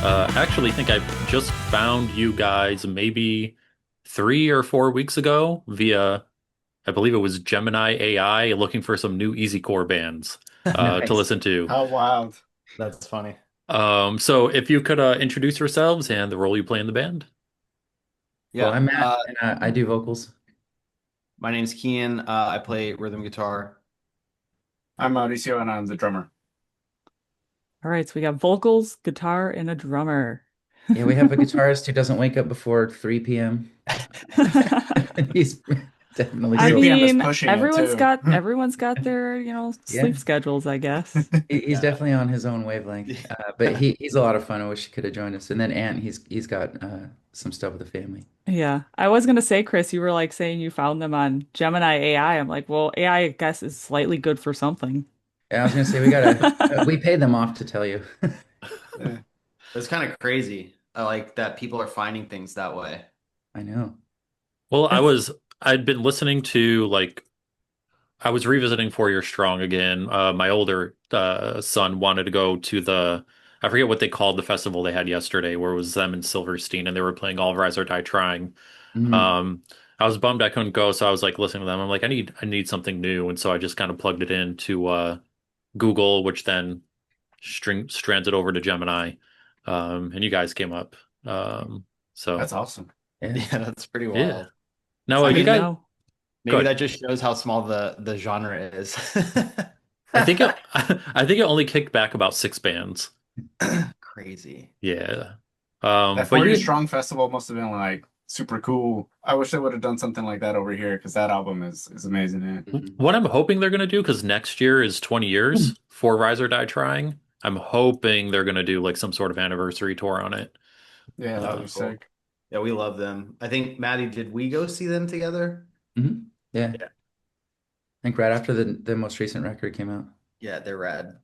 Actually think I just found you guys maybe 3 or 4 weeks ago via, I believe it was Gemini AI, looking for some new easycore bands to Nice. listen to. How wild. That's funny. So if you could introduce yourselves and the role you play in the band. Cool. Yeah. I'm Matt, and I do vocals. My name's Kean. I play rhythm guitar. I'm Mauricio and I'm the drummer. All right, so we got vocals, guitar, and a drummer. Yeah, we have a guitarist who doesn't wake up before 3 p.m. He's definitely I 3 still, p.m. is mean, pushing it too. everyone's got their, yeah, sleep schedules, I guess. he's Yeah. definitely on his own wavelength. But he's a lot of fun. I wish he could have joined us. And then Ant, he's got some stuff with the family. Yeah. I was gonna say, Chris, you were like saying you found them on Gemini AI. I'm like, well, AI, I guess, is slightly good for something. And I was gonna say we pay them off to tell you. Yeah. It's kind of crazy. I like that people are finding things that way. I know. Well, It's I'd been listening to I was revisiting 4 Year Strong again. My older son wanted to go to I forget what they called the festival they had yesterday, where it was them and Silverstein, and they were playing All Rise or Die Trying. Mhm. Um, I was bummed I couldn't go, so I was like listening to them. I'm like, I need something new, and so I just kind of plugged it into Google, which then strands it over to Gemini, and you guys came up. So That's awesome. Yeah. Yeah, that's pretty yeah. wild. Now, I good you to mean, guys know. go maybe ahead. that just shows how small the genre is. I think it, I think it only kicked back about 6 bands. Crazy. Yeah. That But 40 you, Strong Festival must have been like super cool. I wish they would have done something like that over here because that album is amazing. Yeah. Mhm. what I'm hoping they're gonna do, because next year is 20 years for Rise or Die Trying. I'm hoping they're gonna do like some sort of anniversary tour on it. Yeah, that would Uh, be Cool. sick. Yeah, we love them. I think, Maddie, did we go see them together? Mhm. Yeah. Yeah. I think right after the most recent record came out. Yeah, they're rad.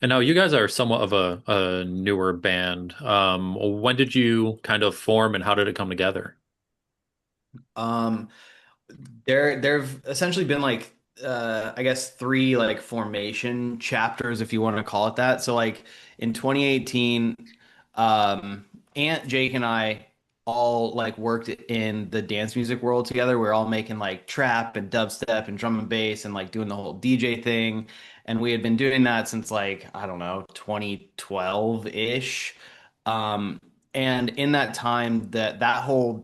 and now you guys are somewhat of a newer band. When did you kind of form and how did it come together? Um, there've essentially been like I guess three like formation chapters if you want to call it that. So like in 2018, Aunt Jake and I all like worked in the dance music world together. We are all making like trap and dubstep and drum and bass and like doing the whole DJ thing. And we had been doing that since like, I don't know, 2012-ish. Um, and in that time that whole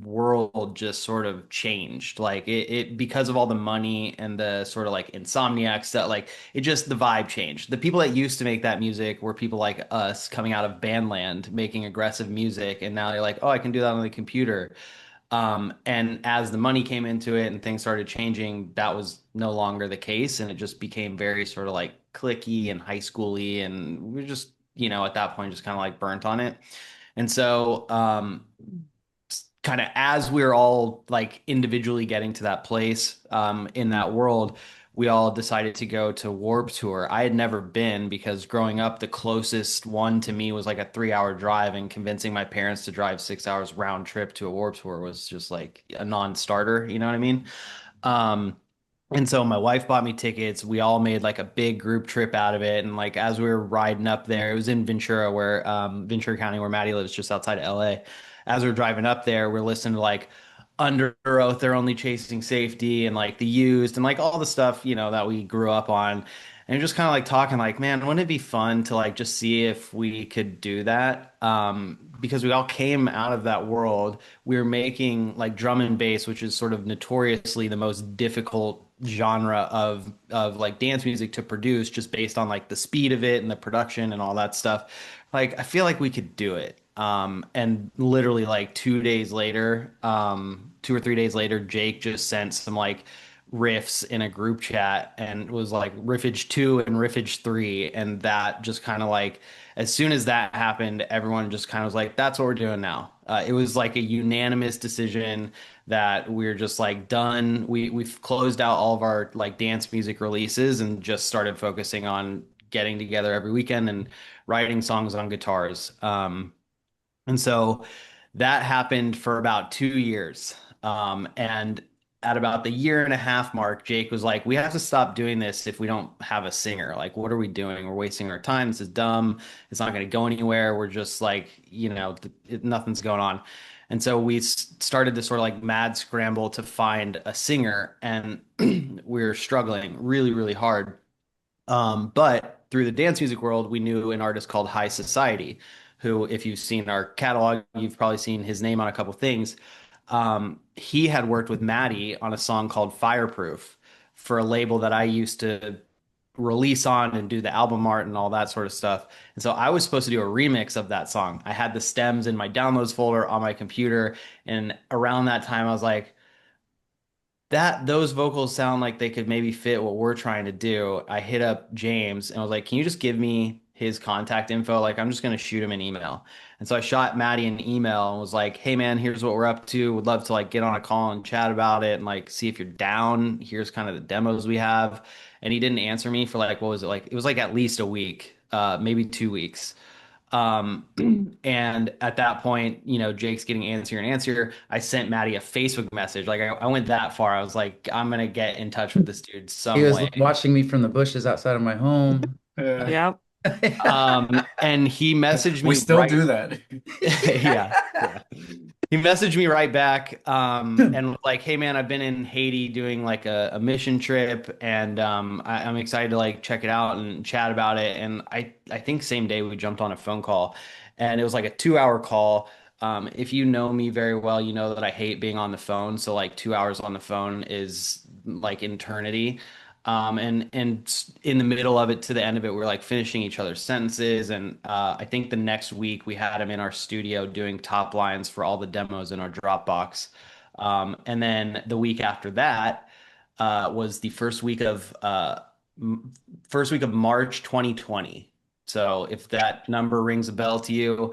world just sort of changed like it because of all the money and the sort of like insomniac stuff like it just the vibe changed. The people that used to make that music were people like us coming out of bandland making aggressive music, and now they're like, oh, I can do that on the computer. And as the money came into it and things started changing, that was no longer the case, and it just became very sort of like clicky and high schooly, and we were just, at that point just kind of like burnt on it. And so kind of as we're all like individually getting to that place in that world, we all decided to go to Warp Tour. I had never been because growing up, the closest one to me was like a 3 hour drive, and convincing my parents to drive 6 hours round trip to a Warp Tour was just like a non-starter. You know what I mean? Um, and so my wife bought me tickets. We all made like a big group trip out of it. And like as we were riding up there, it was in Ventura, where Ventura County, where Maddie lives, just outside of LA. As we are driving up there, we're listening to like Under Oath, They're Only Chasing Safety, and like The Used, and like all the stuff, that we grew up on. And just kind of like talking like, man, wouldn't it be fun to like just see if we could do that? Because we all came out of that world. We were making like drum and bass, which is sort of notoriously the most difficult genre of like dance music to produce, just based on like the speed of it and the production and all that stuff. Like I feel like we could do it. And literally like 2 days later, 2 or 3 days later, Jake just sent some like riffs in a group chat and was like riffage 2 and riffage 3. And that just kind of like, as soon as that happened, everyone just kind of was like, that's what we're doing now. It was like a unanimous decision that we're just like done. We've closed out all of our like dance music releases and just started focusing on getting together every weekend and writing songs on guitars. And so that happened for about 2 years. And at about the year and a half mark, Jake was like, we have to stop doing this if we don't have a singer. Like, what are we doing? We're wasting our time. This is dumb. It's not going to go anywhere. We're just like, nothing's going on. And so we started this sort of like mad scramble to find a singer, and we were struggling really, really hard. But through the dance music world, we knew an artist called High Society, who, if you've seen our catalog, you've probably seen his name on a couple things. He had worked with Matty on a song called Fireproof for a label that I used to release on and do the album art and all that sort of stuff. And so I was supposed to do a remix of that song. I had the stems in my downloads folder on my computer. And around that time, I was like, that those vocals sound like they could maybe fit what we're trying to do. I hit up James and I was like, can you just give me his contact info? Like, I'm just going to shoot him an email. And so I shot Maddie an email and was like, hey man, here's what we're up to. Would love to like get on a call and chat about it and like see if you're down. Here's kind of the demos we have. And he didn't answer me for like, what was it like? It was like at least a week, maybe 2 weeks. Um, and at that point, Jake's getting answer and answer. I sent Maddie a Facebook message. Like I went that far. I was like, I'm gonna get in touch with this dude He some was way. watching me from the bushes outside of my home. Yeah. Yep. And he messaged We me still do that. yeah, yeah. He messaged me right back, and was like, "Hey man, I've been in Haiti doing like a mission trip, and I'm excited to like check it out and chat about it." And I think same day we jumped on a phone call, and it was like a 2 hour call. If you know me very well, you know that I hate being on the phone. So like 2 hours on the phone is like eternity. And in the middle of it to the end of it, we're like finishing each other's sentences. And I think the next week we had him in our studio doing top lines for all the demos in our Dropbox. And then the week after that was the first week of March 2020. So if that number rings a bell to you,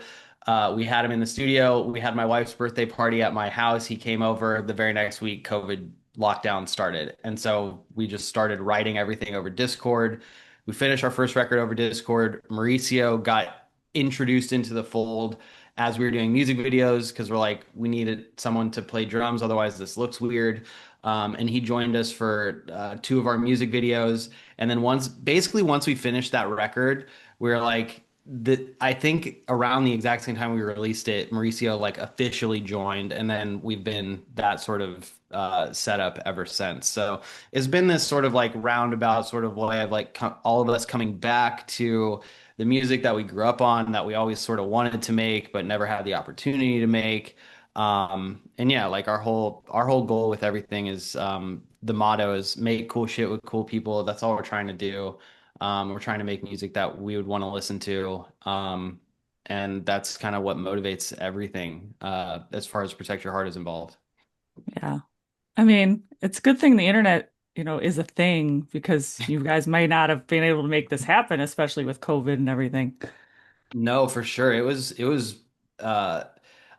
we had him in the studio. We had my wife's birthday party at my house. He came over the very next week. COVID lockdown started. And so we just started writing everything over Discord. We finished our first record over Discord. Mauricio got introduced into the fold as we were doing music videos because we're like, we needed someone to play drums. Otherwise, this looks weird. And he joined us for two of our music videos. And then once we finished that record, we were like, I think around the exact same time we released it, Mauricio like officially joined, and then we've been that sort of setup ever since. So it's been this sort of like roundabout sort of way of like all of us coming back to the music that we grew up on, that we always sort of wanted to make but never had the opportunity to make. And yeah, like our whole goal with everything is the motto is make cool shit with cool people. That's all we're trying to do. We're trying to make music that we would want to listen to. And that's kind of what motivates everything as far as Protect Your Heart is involved. Yeah. I mean, it's a good thing the internet, is a thing because you guys might not have been able to make this happen, especially with COVID and everything. No, for sure. It was uh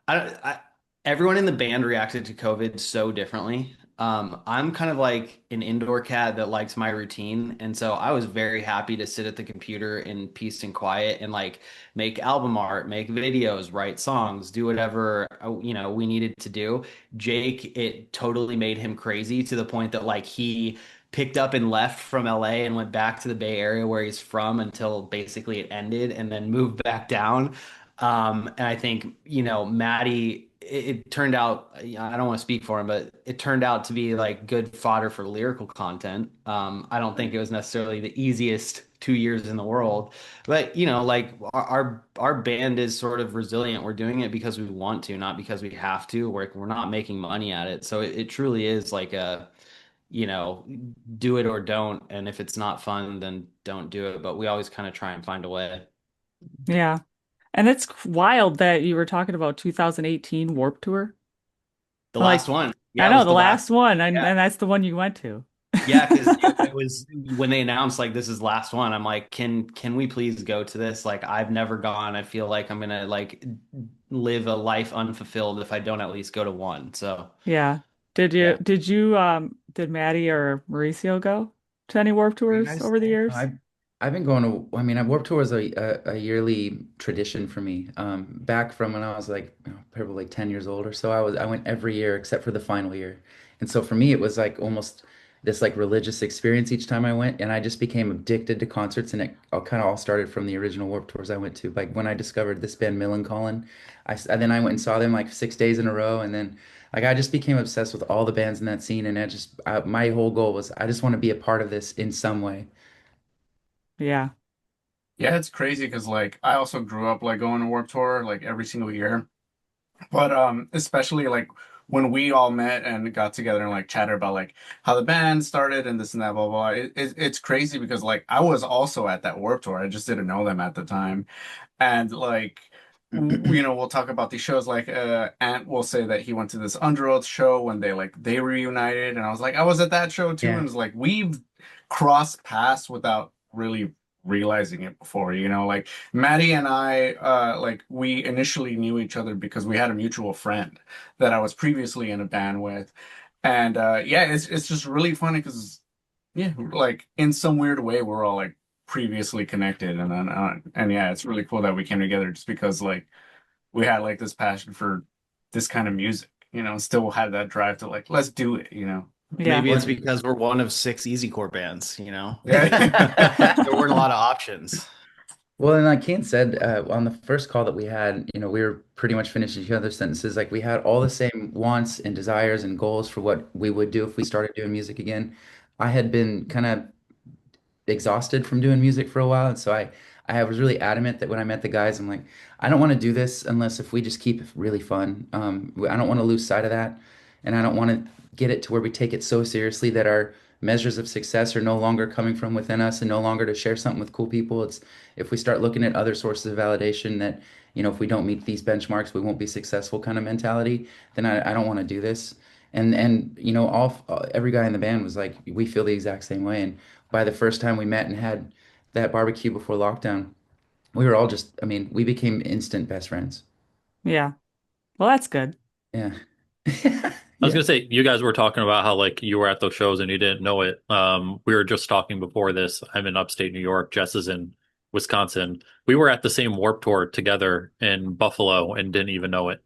I everyone in the band reacted to COVID so differently. I'm kind of like an indoor cat that likes my routine, and so I was very happy to sit at the computer in peace and quiet and like make album art, make videos, write songs, do whatever we needed to do. Jake, it totally made him crazy to the point that like he picked up and left from LA and went back to the Bay Area where he's from until basically it ended and then moved back down. And I think, Matty, it turned out, I don't want to speak for him, but it turned out to be like good fodder for lyrical content. I don't think it was necessarily the easiest 2 years in the world, but like our band is sort of resilient. We're doing it because we want to, not because we have to. We're not making money at it. So it truly is like you know, do it or don't. And if it's not fun, then don't do it. But we always kind of try and find a way. Yeah. And it's wild that you were talking about 2018 Warp Tour. The I'm like, last one. I Yeah, it know was the the last. last one, and, Yeah. and that's the one you went to. Yeah, because it was when they announced like this is last one. I'm like, can we please go to this? Like, I've never gone. I feel like I'm gonna like live a life unfulfilled if I don't at least go to one. So Yeah. Did you yeah. did you did Maddie or Mauricio go to any Warp You Tours guys, over the years? I I've been going to, I mean, I Warped Tour was a yearly tradition for me. Back from when I was like, probably like 10 years old or so, I went every year except for the final year. And so for me, it was like almost this like religious experience each time I went. And I just became addicted to concerts. And it all started from the original Warped Tours I went to. Like when I discovered this band, Millencolin, then I went and saw them like 6 days in a row. And then like I just became obsessed with all the bands in that scene. And my whole goal was I just want to be a part of this in some way. Yeah. Yeah, it's crazy because like I also grew up like going to Warped Tour like every single year. But especially like when we all met and got together and like chatted about like how the band started and this and that, blah blah. It's crazy because like I was also at that Warped Tour. I just didn't know them at the time. And like we'll talk about these shows like Ant will say that he went to this Underoath show when they reunited, and I was like I was at that show too, Yeah. and it's like we've crossed paths without really realizing it before, like Matty and I like we initially knew each other because we had a mutual friend that I was previously in a band with. And yeah, it's just really funny because yeah, like in some weird way, we're all like previously connected, and then and yeah, it's really cool that we came together just because like we had like this passion for this kind of music, still had that drive to like let's do it. Yeah. Maybe it's Well, because we're one of six easycore bands, Yeah. there weren't a lot of options. well, and like Kean said, on the first call that we had, we were pretty much finishing each other's sentences. Like we had all the same wants and desires and goals for what we would do if we started doing music again. I had been kind of exhausted from doing music for a while. And so I was really adamant that when I met the guys, I'm like, I don't want to do this unless if we just keep it really fun. I don't want to lose sight of that. And I don't want to get it to where we take it so seriously that our measures of success are no longer coming from within us and no longer to share something with cool people. It's if we start looking at other sources of validation that, if we don't meet these benchmarks, we won't be successful kind of mentality, then I don't want to do this. And every guy in the band was like, we feel the exact same way. And by the first time we met and had that barbecue before lockdown, we were all just, I mean, we became instant best friends. Yeah. Well, that's good. Yeah. I was Yeah. gonna say, you guys were talking about how like you were at those shows and you didn't know it. We were just talking before this. I'm in upstate New York. Jess is in Wisconsin. We were at the same Warp Tour together in Buffalo and didn't even know it.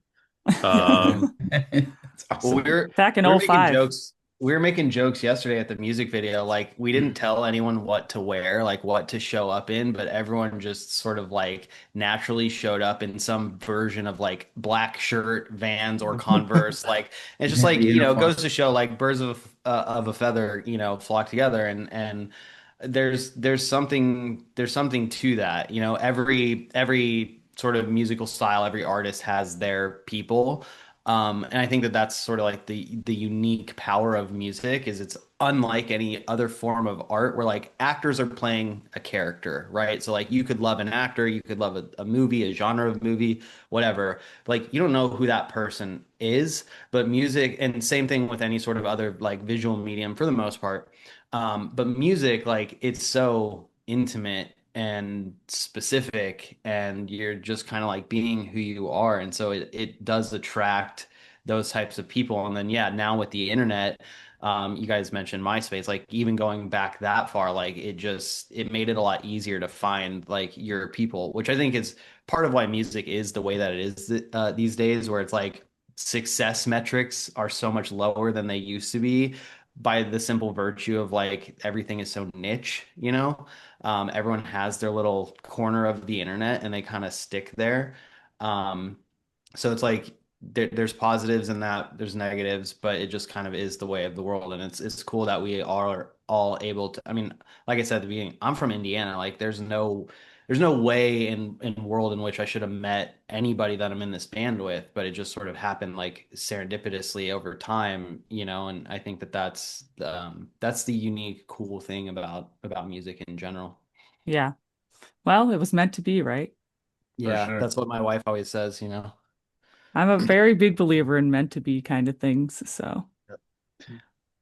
Yeah. Um, It's Well, awesome. Back in we're making '05. jokes. We were making jokes yesterday at the music video. Like we didn't tell anyone what to wear, like what to show up in, but everyone just sort of like naturally showed up in some version of like black shirt, Vans or Converse. Like it's just Yeah, the like, it uniform. goes to show like birds of a feather, flock together and there's something to that. Every sort of musical style, every artist has their people. And I think that that's sort of like the unique power of music is it's unlike any other form of art where like actors are playing a character, right? So like you could love an actor, you could love a movie, a genre of movie, whatever. Like you don't know who that person is, but music and same thing with any sort of other like visual medium for the most part. But music, like it's so intimate and specific, and you're just kind of like being who you are. And so it does attract those types of people. And then, yeah, now with the internet, you guys mentioned MySpace, like even going back that far, like it made it a lot easier to find like your people, which I think is part of why music is the way that it is these days, where it's like success metrics are so much lower than they used to be by the simple virtue of like everything is so niche. Everyone has their little corner of the internet and they kind of stick there. Um, so it's like there's positives in that, there's negatives, but it just kind of is the way of the world. And it's cool that we are all able to. I mean, like I said at the beginning, I'm from Indiana. Like there's no way in world in which I should have met anybody that I'm in this band with, but it just sort of happened like serendipitously over time. And I think that that's the unique cool thing about music in general. Yeah. Well, it was meant to be, right? For Yeah, sure. that's what my wife always says. I'm a very big believer in meant to be kind of things. So,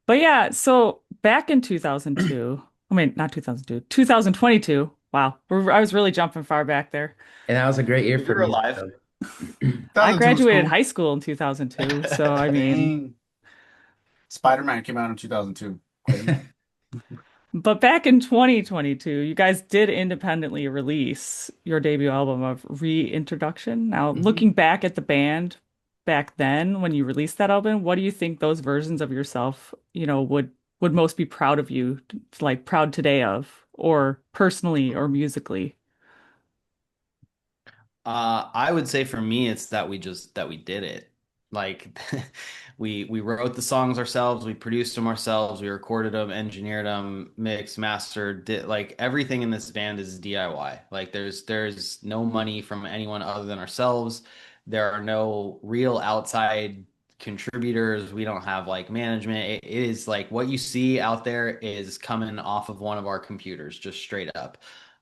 but yeah, so back in 2002, I mean, not 2002, 2022. Wow. I was really jumping far back there. And that was a great year for You're music, alive. though. I 2002 was graduated cool. high school in 2002. So, I mean, Dang. Spider-Man came out in 2002. Crazy. But back in 2022, you guys did independently release your debut album of Reintroduction. Now, Mhm. looking back at the band back then when you released that album, what do you think those versions of yourself, would most be proud of you, like proud today of, or personally or musically? I would say for me, it's that we did it. Like we wrote the songs ourselves, we produced them ourselves, we recorded them, engineered them, mixed, mastered, did like everything in this band is DIY. Like there's no money from anyone other than ourselves. There are no real outside contributors. We don't have like management. It is like what you see out there is coming off of one of our computers, just straight up.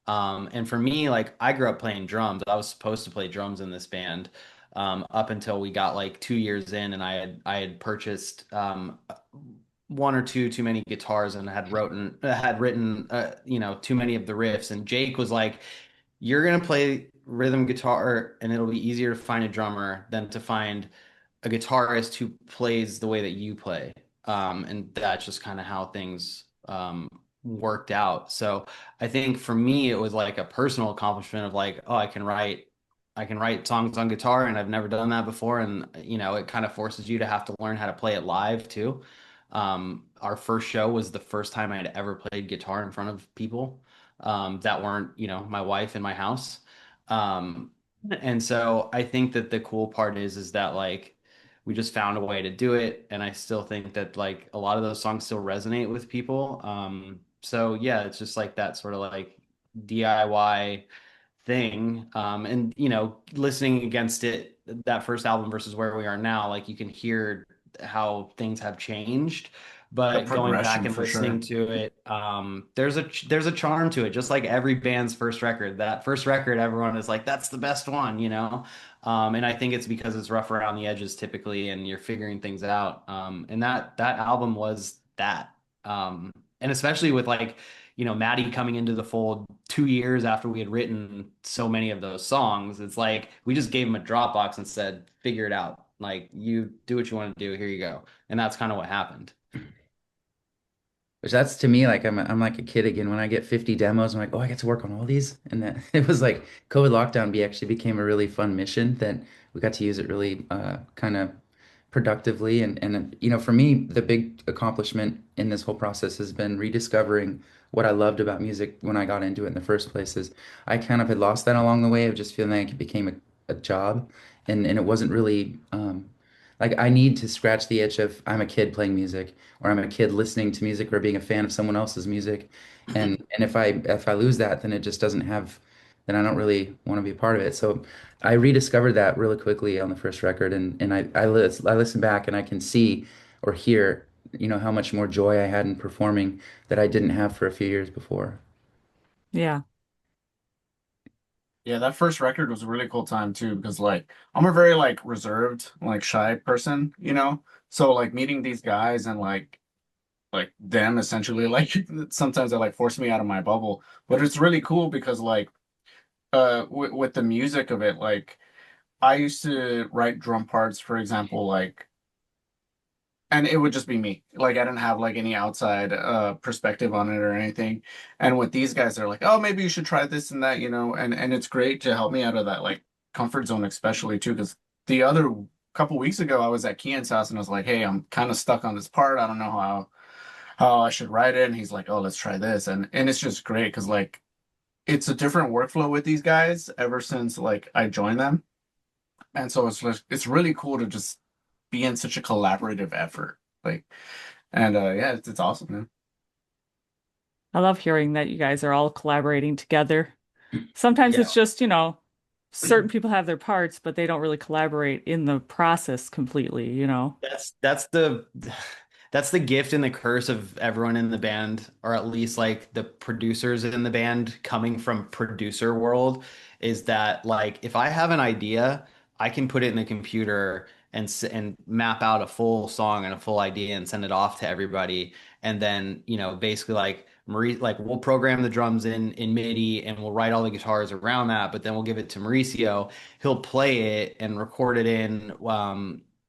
And for me, like I grew up playing drums. I was supposed to play drums in this band up until we got like 2 years in, and I had purchased one or two too many guitars and had written too many of the riffs. And Jake was like, "You're gonna play rhythm guitar, and it'll be easier to find a drummer than to find a guitarist who plays the way that you play." And that's just kind of how things worked out. So I think for me, it was like a personal accomplishment of like, oh, I can write songs on guitar, and I've never done that before. And it kind of forces you to have to learn how to play it live too. Our first show was the first time I had ever played guitar in front of people that weren't, my wife in my house. Um, and so I think that the cool part is that like we just found a way to do it, and I still think that like a lot of those songs still resonate with people. So yeah, it's just like that sort of like DIY thing. And listening against it, that first album versus where we are now, like you can hear how things have changed. The But going back progression and for sure. listening to it, there's a charm to it, just like every band's first record. That first record, everyone is like, that's the best one. And I think it's because it's rough around the edges typically, and you're figuring things out. And that album was that. And especially with like Matty coming into the fold 2 years after we had written so many of those songs. It's like we just gave him a Dropbox and said, figure it out. Like you do what you want to do. Here you go. And that's kind of what happened. Which that's to me like I'm like a kid again when I get 50 demos. I'm like, oh, I get to work on all these, and that it was like COVID lockdown be actually became a really fun mission that we got to use it really kind of productively. And for me, the big accomplishment in this whole process has been rediscovering what I loved about music when I got into it in the first place. Is I kind of had lost that along the way of just feeling like it became a job, and it wasn't really like I need to scratch the itch of I'm a kid playing music or I'm a kid listening to music or being a fan of someone else's music. And if I lose that, then it just doesn't have then I don't really want to be a part of it. So I rediscovered that really quickly on the first record and I listen back and I can see or hear, how much more joy I had in performing that I didn't have for a few years before. Yeah. Yeah, that first record was a really cool time too because like I'm a very like reserved, like shy person, you know? So like meeting these guys and like them essentially like sometimes they like force me out of my bubble. But it's really cool because like with the music of it, like I used to write drum parts, for example, like and it would just be me. Like I didn't have like any outside perspective on it or anything. And with these guys, they're like, "Oh, maybe you should try this and that," and it's great to help me out of that like comfort zone, especially too, because the other couple weeks ago, I was at Kean's house and I was like, "Hey, I'm kind of stuck on this part. I don't know how I should write it." And he's like, "Oh, let's try this," and it's just great because like it's a different workflow with these guys ever since like I joined them, and so it's really cool to just be in such a collaborative effort. Like, and yeah, it's awesome, man. I love hearing that you guys are all collaborating together. Sometimes Yeah. it's just, certain people have their parts, but they don't really collaborate in the process completely. That's the gift and the curse of everyone in the band, or at least like the producers in the band coming from producer world, is that like if I have an idea, I can put it in the computer and map out a full song and a full idea and send it off to everybody. And then, basically like Marie, like we'll program the drums in MIDI and we'll write all the guitars around that, but then we'll give it to Mauricio. He'll play it and record it in.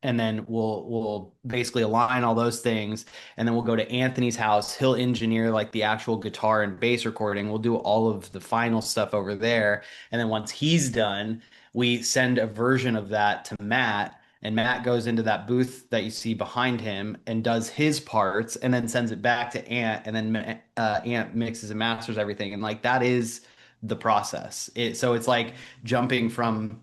and then we'll basically align all those things, and then we'll go to Anthony's house. He'll engineer like the actual guitar and bass recording. We'll do all of the final stuff over there, and then once he's done, we send a version of that to Matt, and Matt goes into that booth that you see behind him and does his parts, and then sends it back to Ant, and then Ant mixes and masters everything, and like that is the process. So it's like jumping from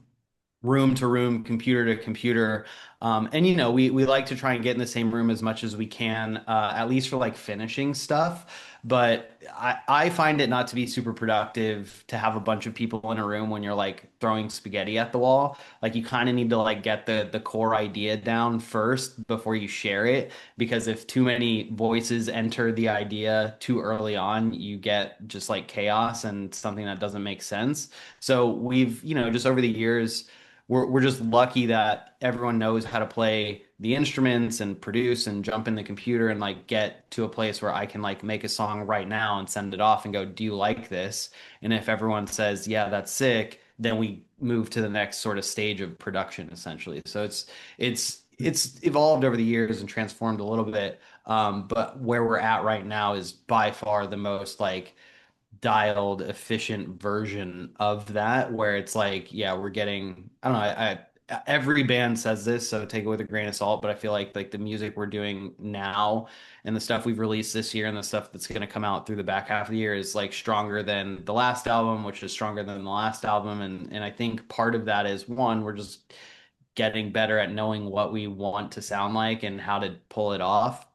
room to room, computer to computer. And we like to try and get in the same room as much as we can, at least for like finishing stuff. But I find it not to be super productive to have a bunch of people in a room when you're like throwing spaghetti at the wall. Like you kind of need to like get the core idea down first before you share it. Because if too many voices enter the idea too early on, you get just like chaos and something that doesn't make sense. So we've, just over the years, we're just lucky that everyone knows how to play the instruments and produce and jump in the computer and like get to a place where I can like make a song right now and send it off and go, do you like this? And if everyone says, yeah, that's sick, then we move to the next sort of stage of production essentially. So it's evolved over the years and transformed a little bit. But where we're at right now is by far the most like dialed efficient version of that, where it's like, yeah, we're getting, I don't know, every band says this, so take it with a grain of salt, but I feel like the music we're doing now and the stuff we've released this year and the stuff that's going to come out through the back half of the year is like stronger than the last album, which is stronger than the last album. And I think part of that is, one, we're just getting better at knowing what we want to sound like and how to pull it off,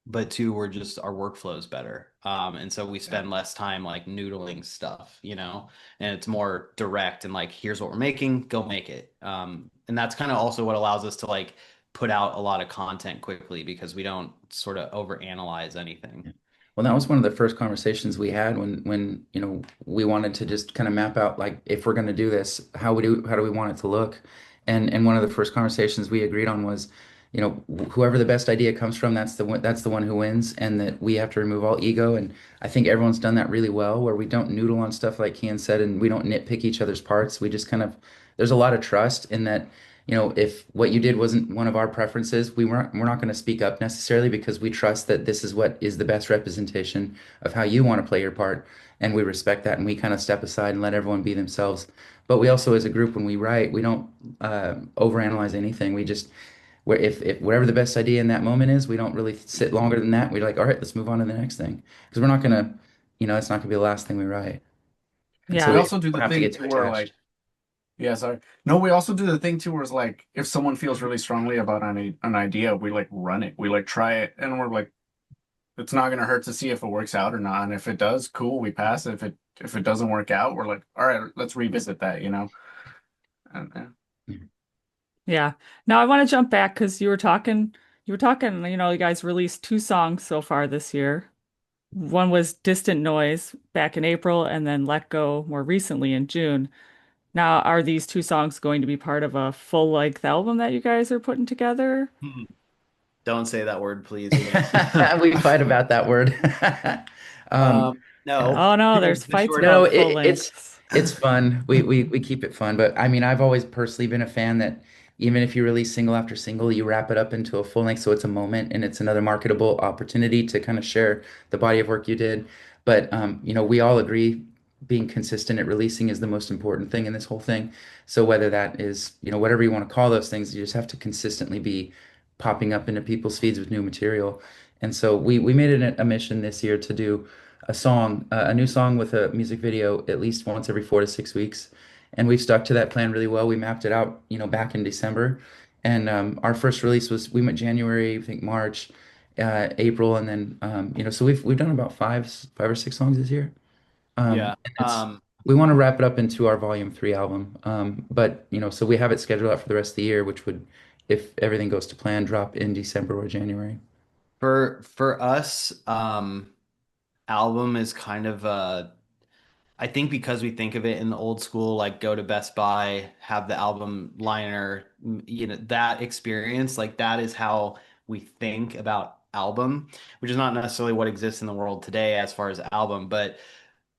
but two, we're just, our workflow is better. And so we spend less time like noodling stuff, and it's more direct and like, here's what we're making, go make it. And that's kind of also what allows us to like put out a lot of content quickly because we don't sort of overanalyze anything. Well, that was one of the first conversations we had when we wanted to just kind of map out like if we're going to do this, how do we want it to look? And one of the first conversations we agreed on was, whoever the best idea comes from, that's the one who wins, and that we have to remove all ego. And I think everyone's done that really well, where we don't noodle on stuff like Kean said, and we don't nitpick each other's parts. We just kind of there's a lot of trust in that. If what you did wasn't one of our preferences, we're not going to speak up necessarily because we trust that this is what is the best representation of how you want to play your part, and we respect that, and we kind of step aside and let everyone be themselves. But we also, as a group, when we write, we don't overanalyze anything. We just where if whatever the best idea in that moment is, we don't really sit longer than that. We're like, all right, let's move on to the next thing because we're not gonna, it's not gonna be the last thing we write, and so We Yeah. we also do don't the have to thing get too too where attached. like, yeah, sorry. No, we also do the thing too where it's like if someone feels really strongly about an idea, we like run it. We like try it and we're like, it's not gonna hurt to see if it works out or not. And if it does, cool, we pass. If it doesn't work out, we're like, all right, let's revisit that. And Yeah. Now I want to jump back because you were talking, you guys released two songs so far this year. One was Distant Noise back in April, and then Let Go more recently in June. Now, are these two songs going to be part of a full-length album that you guys are putting together? Don't say that word, please. We fight about that word. No. Oh no, there's The fights short No, about answer. full it's lengths. it's fun. We keep it fun, but I mean, I've always personally been a fan that even if you release single after single, you wrap it up into a full length, so it's a moment and it's another marketable opportunity to kind of share the body of work you did. But we all agree being consistent at releasing is the most important thing in this whole thing. So whether that is, whatever you want to call those things, you just have to consistently be popping up into people's feeds with new material. And so we made it a mission this year to do a new song with a music video at least once every 4 to 6 weeks. And we've stuck to that plan really well. We mapped it out, back in December. And our first release we went January, I think March, April, and then so we've done about five or six songs this year. Yeah. And we want to wrap it up into our volume 3 album. But so we have it scheduled out for the rest of the year, which would, if everything goes to plan, drop in December or January. For us, album is kind of I think because we think of it in the old school, like go to Best Buy, have the album liner, that experience, like that is how we think about album, which is not necessarily what exists in the world today as far as album. But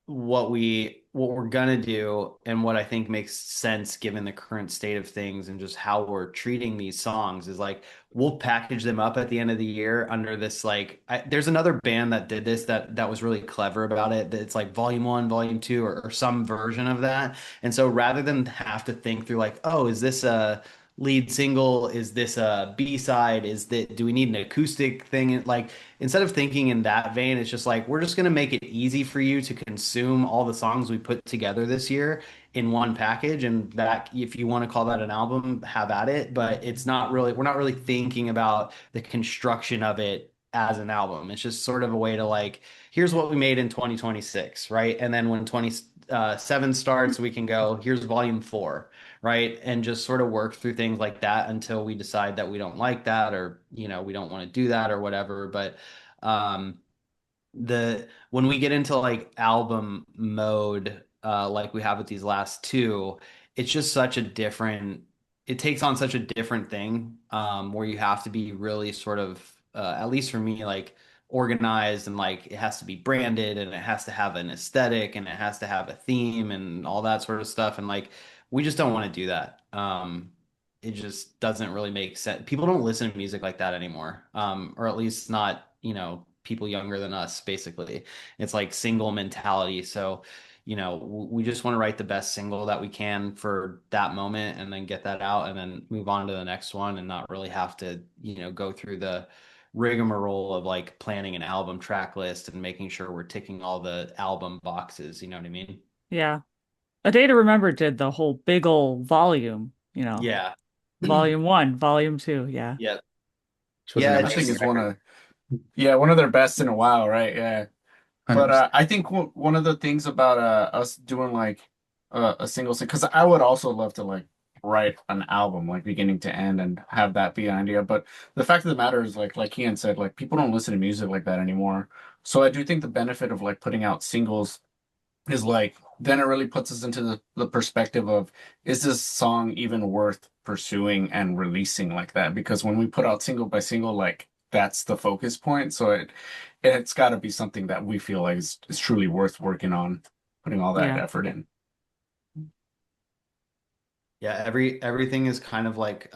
what we're gonna do and what I think makes sense given the current state of things and just how we're treating these songs is like we'll package them up at the end of the year under this like there's another band that did this that was really clever about it that it's like volume one, volume two, or some version of that. And so rather than have to think through like, oh, is this a lead single? Is this a B-side? Is that do we need an acoustic thing? Like instead of thinking in that vein, it's just like we're just going to make it easy for you to consume all the songs we put together this year in one package. And that, if you want to call that an album, have at it. But it's not really, we're not really thinking about the construction of it as an album. It's just sort of a way to like, here's what we made in 2026, right? And then when 27 starts, we can go, here's volume four, right? And just sort of work through things like that until we decide that we don't like that or, we don't want to do that or whatever. But um, the when we get into like album mode, like we have with these last two, it's just such a different. It takes on such a different thing, where you have to be really sort of, at least for me, like organized and like it has to be branded and it has to have an aesthetic and it has to have a theme and all that sort of stuff. And like we just don't want to do that. It just doesn't really make sense. People don't listen to music like that anymore, or at least not, people younger than us, basically. It's like single mentality. So, we just want to write the best single that we can for that moment and then get that out and then move on to the next one and not really have to, go through the rigmarole of like planning an album track list and making sure we're ticking all the album boxes. You know what I mean? Yeah. A Day to Remember did the whole big old volume, Yeah. volume one, volume two. Yeah. Yeah. which was an Yeah. I It's think amazing just, it's one record. of one of their best in a while, right? Yeah. But 100%. I think one of the things about us doing like a single thing, because I would also love to like write an album like beginning to end and have that be an idea. But the fact of the matter is like Kean said, like people don't listen to music like that anymore. So I do think the benefit of like putting out singles is like then it really puts us into the perspective of is this song even worth pursuing and releasing like that? Because when we put out single by single, like that's the focus point. So it's got to be something that we feel like is truly worth working on, putting all that Yeah. effort in. yeah, everything is kind of like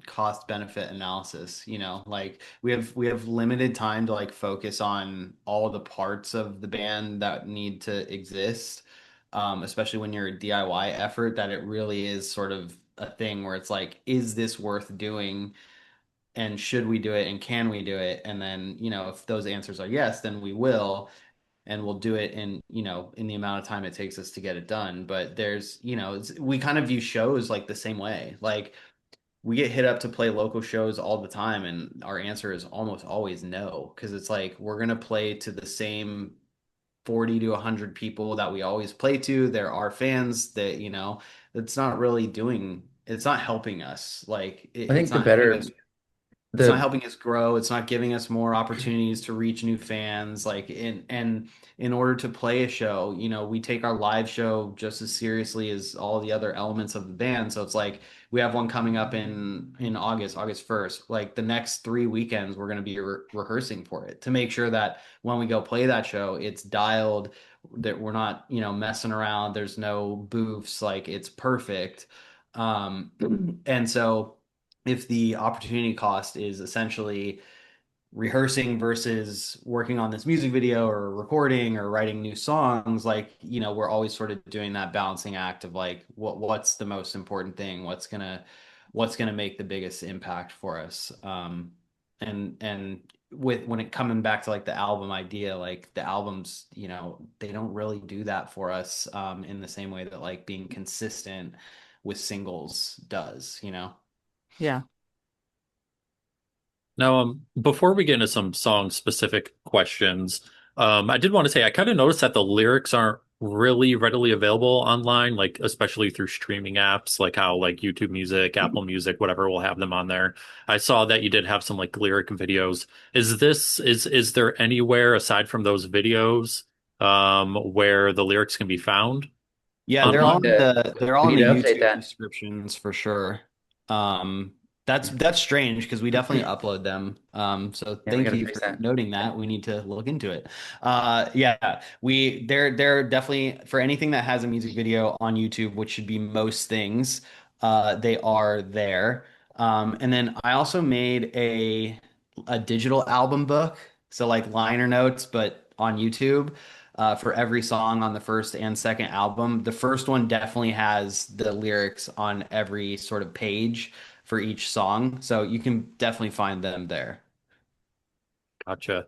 cost benefit analysis, like we have limited time to like focus on all the parts of the band that need to exist. Especially when you're a DIY effort, that it really is sort of a thing where it's like, is this worth doing? And should we do it? And can we do it? And then, if those answers are yes, then we will and we'll do it in the amount of time it takes us to get it done. But there's, we kind of view shows like the same way. Like we get hit up to play local shows all the time, and our answer is almost always no, because it's like we're gonna play to the same 40 to 100 people that we always play to. There are fans that, it's not helping us. Like I it's think the not helping better us it's not the helping us grow. It's not giving us more opportunities to reach new fans. Like in order to play a show, we take our live show just as seriously as all the other elements of the band. So it's like we have one coming up in August 1st. Like the next 3 weekends, we're going to be rehearsing for it to make sure that when we go play that show, it's dialed, that we're not, messing around. There's no boofs, like it's perfect. And so if the opportunity cost is essentially rehearsing versus working on this music video or recording or writing new songs, like, we're always sort of doing that balancing act of like what's the most important thing, what's gonna make the biggest impact for us. And with when it coming back to like the album idea, like the albums, they don't really do that for us in the same way that like being consistent with singles does. Yeah. Now, before we get into some song specific questions, I did want to say I kind of noticed that the lyrics aren't really readily available online, like especially through streaming apps, like how like YouTube Music, Apple Music, whatever will have them on there. I saw that you did have some like lyric videos. Is there anywhere aside from those videos where the lyrics can be found Yeah, we they're online? all need in to the they're all we in need the to update YouTube that. descriptions for sure. Um, That's strange because we definitely upload them. So Yeah, we thank gotta you fix for that. noting that. We need to look into it. Yeah, they're definitely for anything that has a music video on YouTube, which should be most things. They are there. And then I also made a digital album book, so like liner notes, but on YouTube. For every song on the first and second album. The first one definitely has the lyrics on every sort of page for each song. So you can definitely find them there. Gotcha.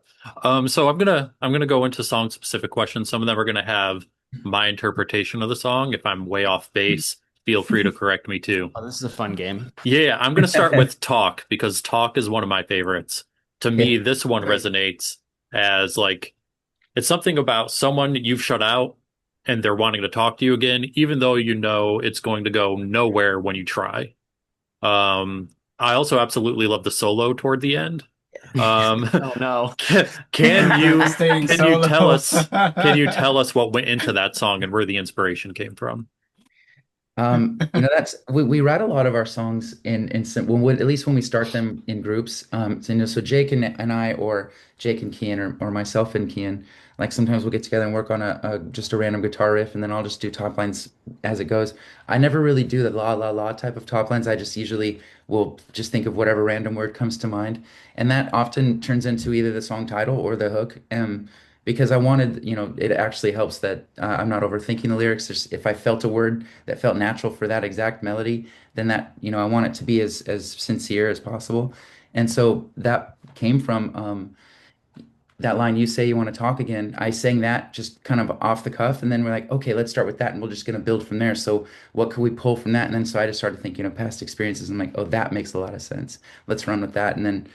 So I'm gonna go into song specific questions. Some of them are gonna have my interpretation of the song. If I'm way off base, feel free to correct me too. Oh, this is a fun game. Yeah, I'm gonna start with Talk because Talk is one of my favorites. To Yeah. me, this one Great. resonates as like it's something about someone you've shut out and they're wanting to talk to you again, even though you know it's going to go nowhere when you try. Um, I also absolutely love the solo toward the end. Um, Oh no. can you Devastating can you tell solo. us can you tell us what went into that song and where the inspiration came from? That's we write a lot of our songs in some at least when we start them in groups. So Jake and I, or Jake and Kean, or myself and Kean, like sometimes we'll get together and work on a just a random guitar riff, and then I'll just do top lines as it goes. I never really do the la la la type of top lines. I just usually will just think of whatever random word comes to mind, and that often turns into either the song title or the hook. Because I wanted, it actually helps that I'm not overthinking the lyrics. If I felt a word that felt natural for that exact melody, then that, I want it to be as sincere as possible. And so that came from that line, "You say you want to talk again." I sang that just kind of off the cuff, and then we're like, okay, let's start with that, and we're just going to build from there. So what could we pull from that? And then so I just started thinking of past experiences. I'm like, oh, that makes a lot of sense. Let's run with that. And then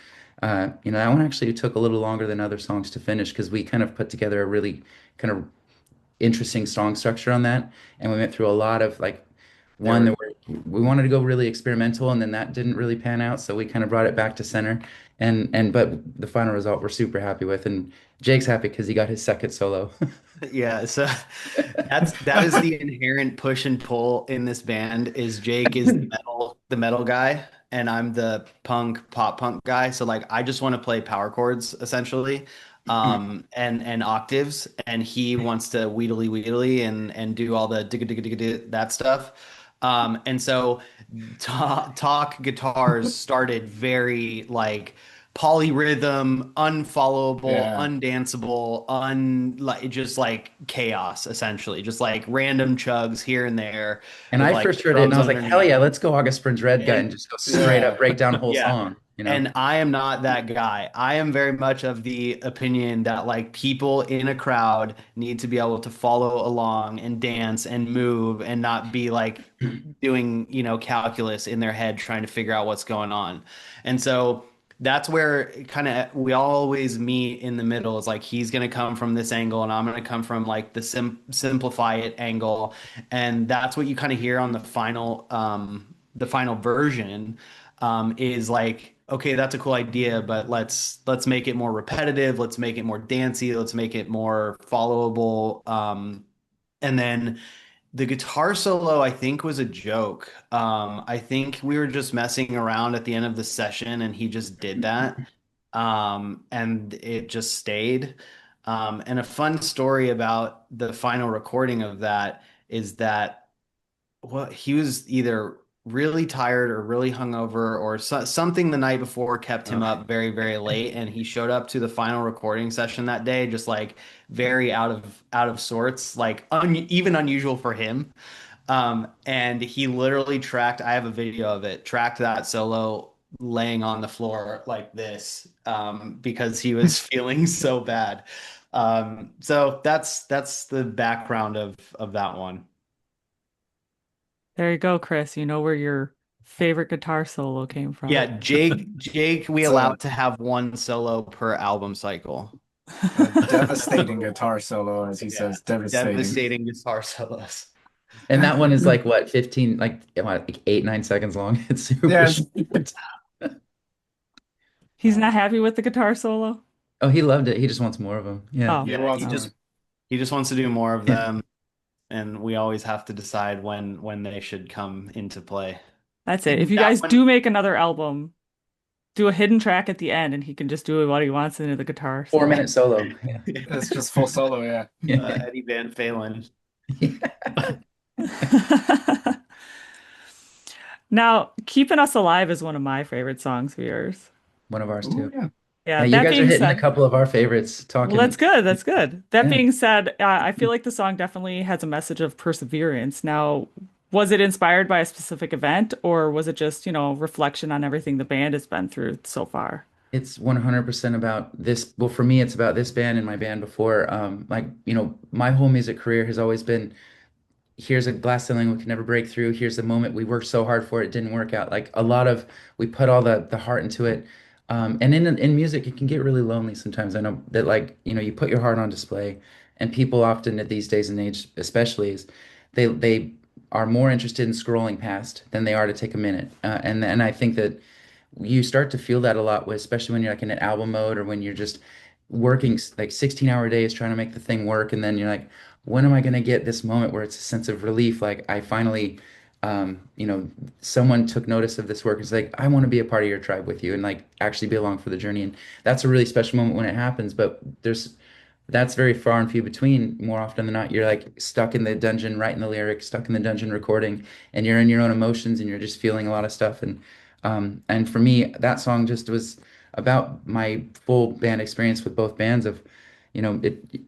that one actually took a little longer than other songs to finish because we kind of put together a really kind of interesting song structure on that, and we went through a lot of like one There that we wanted to go really experimental, and then that didn't really pan out, so we kind of brought it back to center, and but the final result we're super happy with, and Jake's happy because he got his second solo. Yeah, so that is the inherent push and pull in this band is Jake is the metal guy and I'm the pop punk guy. So like I just want to play power chords essentially. And octaves and he wants to wheedly and do all the digga digga digga digga that stuff. And so talk guitars started very like polyrhythm, unfollowable, Yeah. undanceable, like just like chaos essentially, just like random chugs here and there And with I like first heard it and I drums was like, hell yeah, underneath. let's go August Burns Red Guy, and And just go straight up Yeah. break down a whole yeah, song. and I am not that guy. I am very much of the opinion that like people in a crowd need to be able to follow along and dance and move and not be like doing, calculus in their head trying to figure out what's going on. And so that's where kind of we always meet in the middle. Is like he's going to come from this angle and I'm going to come from like the simplify it angle. And that's what you kind of hear on the final version is like, okay, that's a cool idea, but let's make it more repetitive. Let's make it more dancey. Let's make it more followable. And then the guitar solo, I think, was a joke. I think we were just messing around at the end of the session, and he just did that. And it just stayed. And a fun story about the final recording of that is that well, he was either really tired or really hungover or something the night before kept him Oh. up very, very late. And he showed up to the final recording session that day, just like very out of sorts, like even unusual for him. And he literally I have a video of it, tracked that solo laying on the floor like this, because he was feeling so bad. So that's the background of that one. There you go, Chris. You know where your favorite guitar solo came from. Yeah, Jake, we It's a, allowed to have one solo per album cycle. a devastating guitar solo, as he Yeah, says, devastating. devastating guitar solos. And that one is like what, 15, like 8, 9 seconds long. It's super Yes. short. He's not happy with the guitar solo? Oh, he loved it. He just wants more of them. Yeah. Oh, He Yeah, wants he oh. just more. he just wants to do more of Yeah. them, and we always have to decide when they should come into play. That's it. If you That guys one, do make another album, do a hidden track at the end and he can just do what he wants into the guitar 4 minute solo. solo. Yeah. It's just full solo, yeah. Eddie Van Palen. Now, Keeping Us Alive is one of my favorite songs of yours. One of ours Ooh, too. yeah. Yeah, Yeah, you that guys are being hitting a said, couple of our favorites well, that's talking. good. That's good. That Yeah. being said, I feel like the song definitely has a message of perseverance. Now, was it inspired by a specific event or was it just, reflection on everything the band has been through so far? It's 100% about this. Well, for me, it's about this band and my band before. Like, my whole music career has always been here's a glass ceiling we can never break through. Here's the moment we worked so hard for it, didn't work out. Like a lot of we put all the heart into it. And in music, it can get really lonely sometimes. I know that like you put your heart on display, and people often at these days and age, especially, is they are more interested in scrolling past than they are to take a minute. And I think that you start to feel that a lot with, especially when you're like in an album mode or when you're just working like 16-hour days trying to make the thing work. And then you're like, when am I going to get this moment where it's a sense of relief? Like I finally, someone took notice of this work. It's like, I want to be a part of your tribe with you and like actually be along for the journey. And that's a really special moment when it happens. But that's very far and few between. More often than not, you're like stuck in the dungeon, writing the lyrics, stuck in the dungeon recording, and you're in your own emotions and you're just feeling a lot of stuff. And for me, that song just was about my full band experience with both bands of, it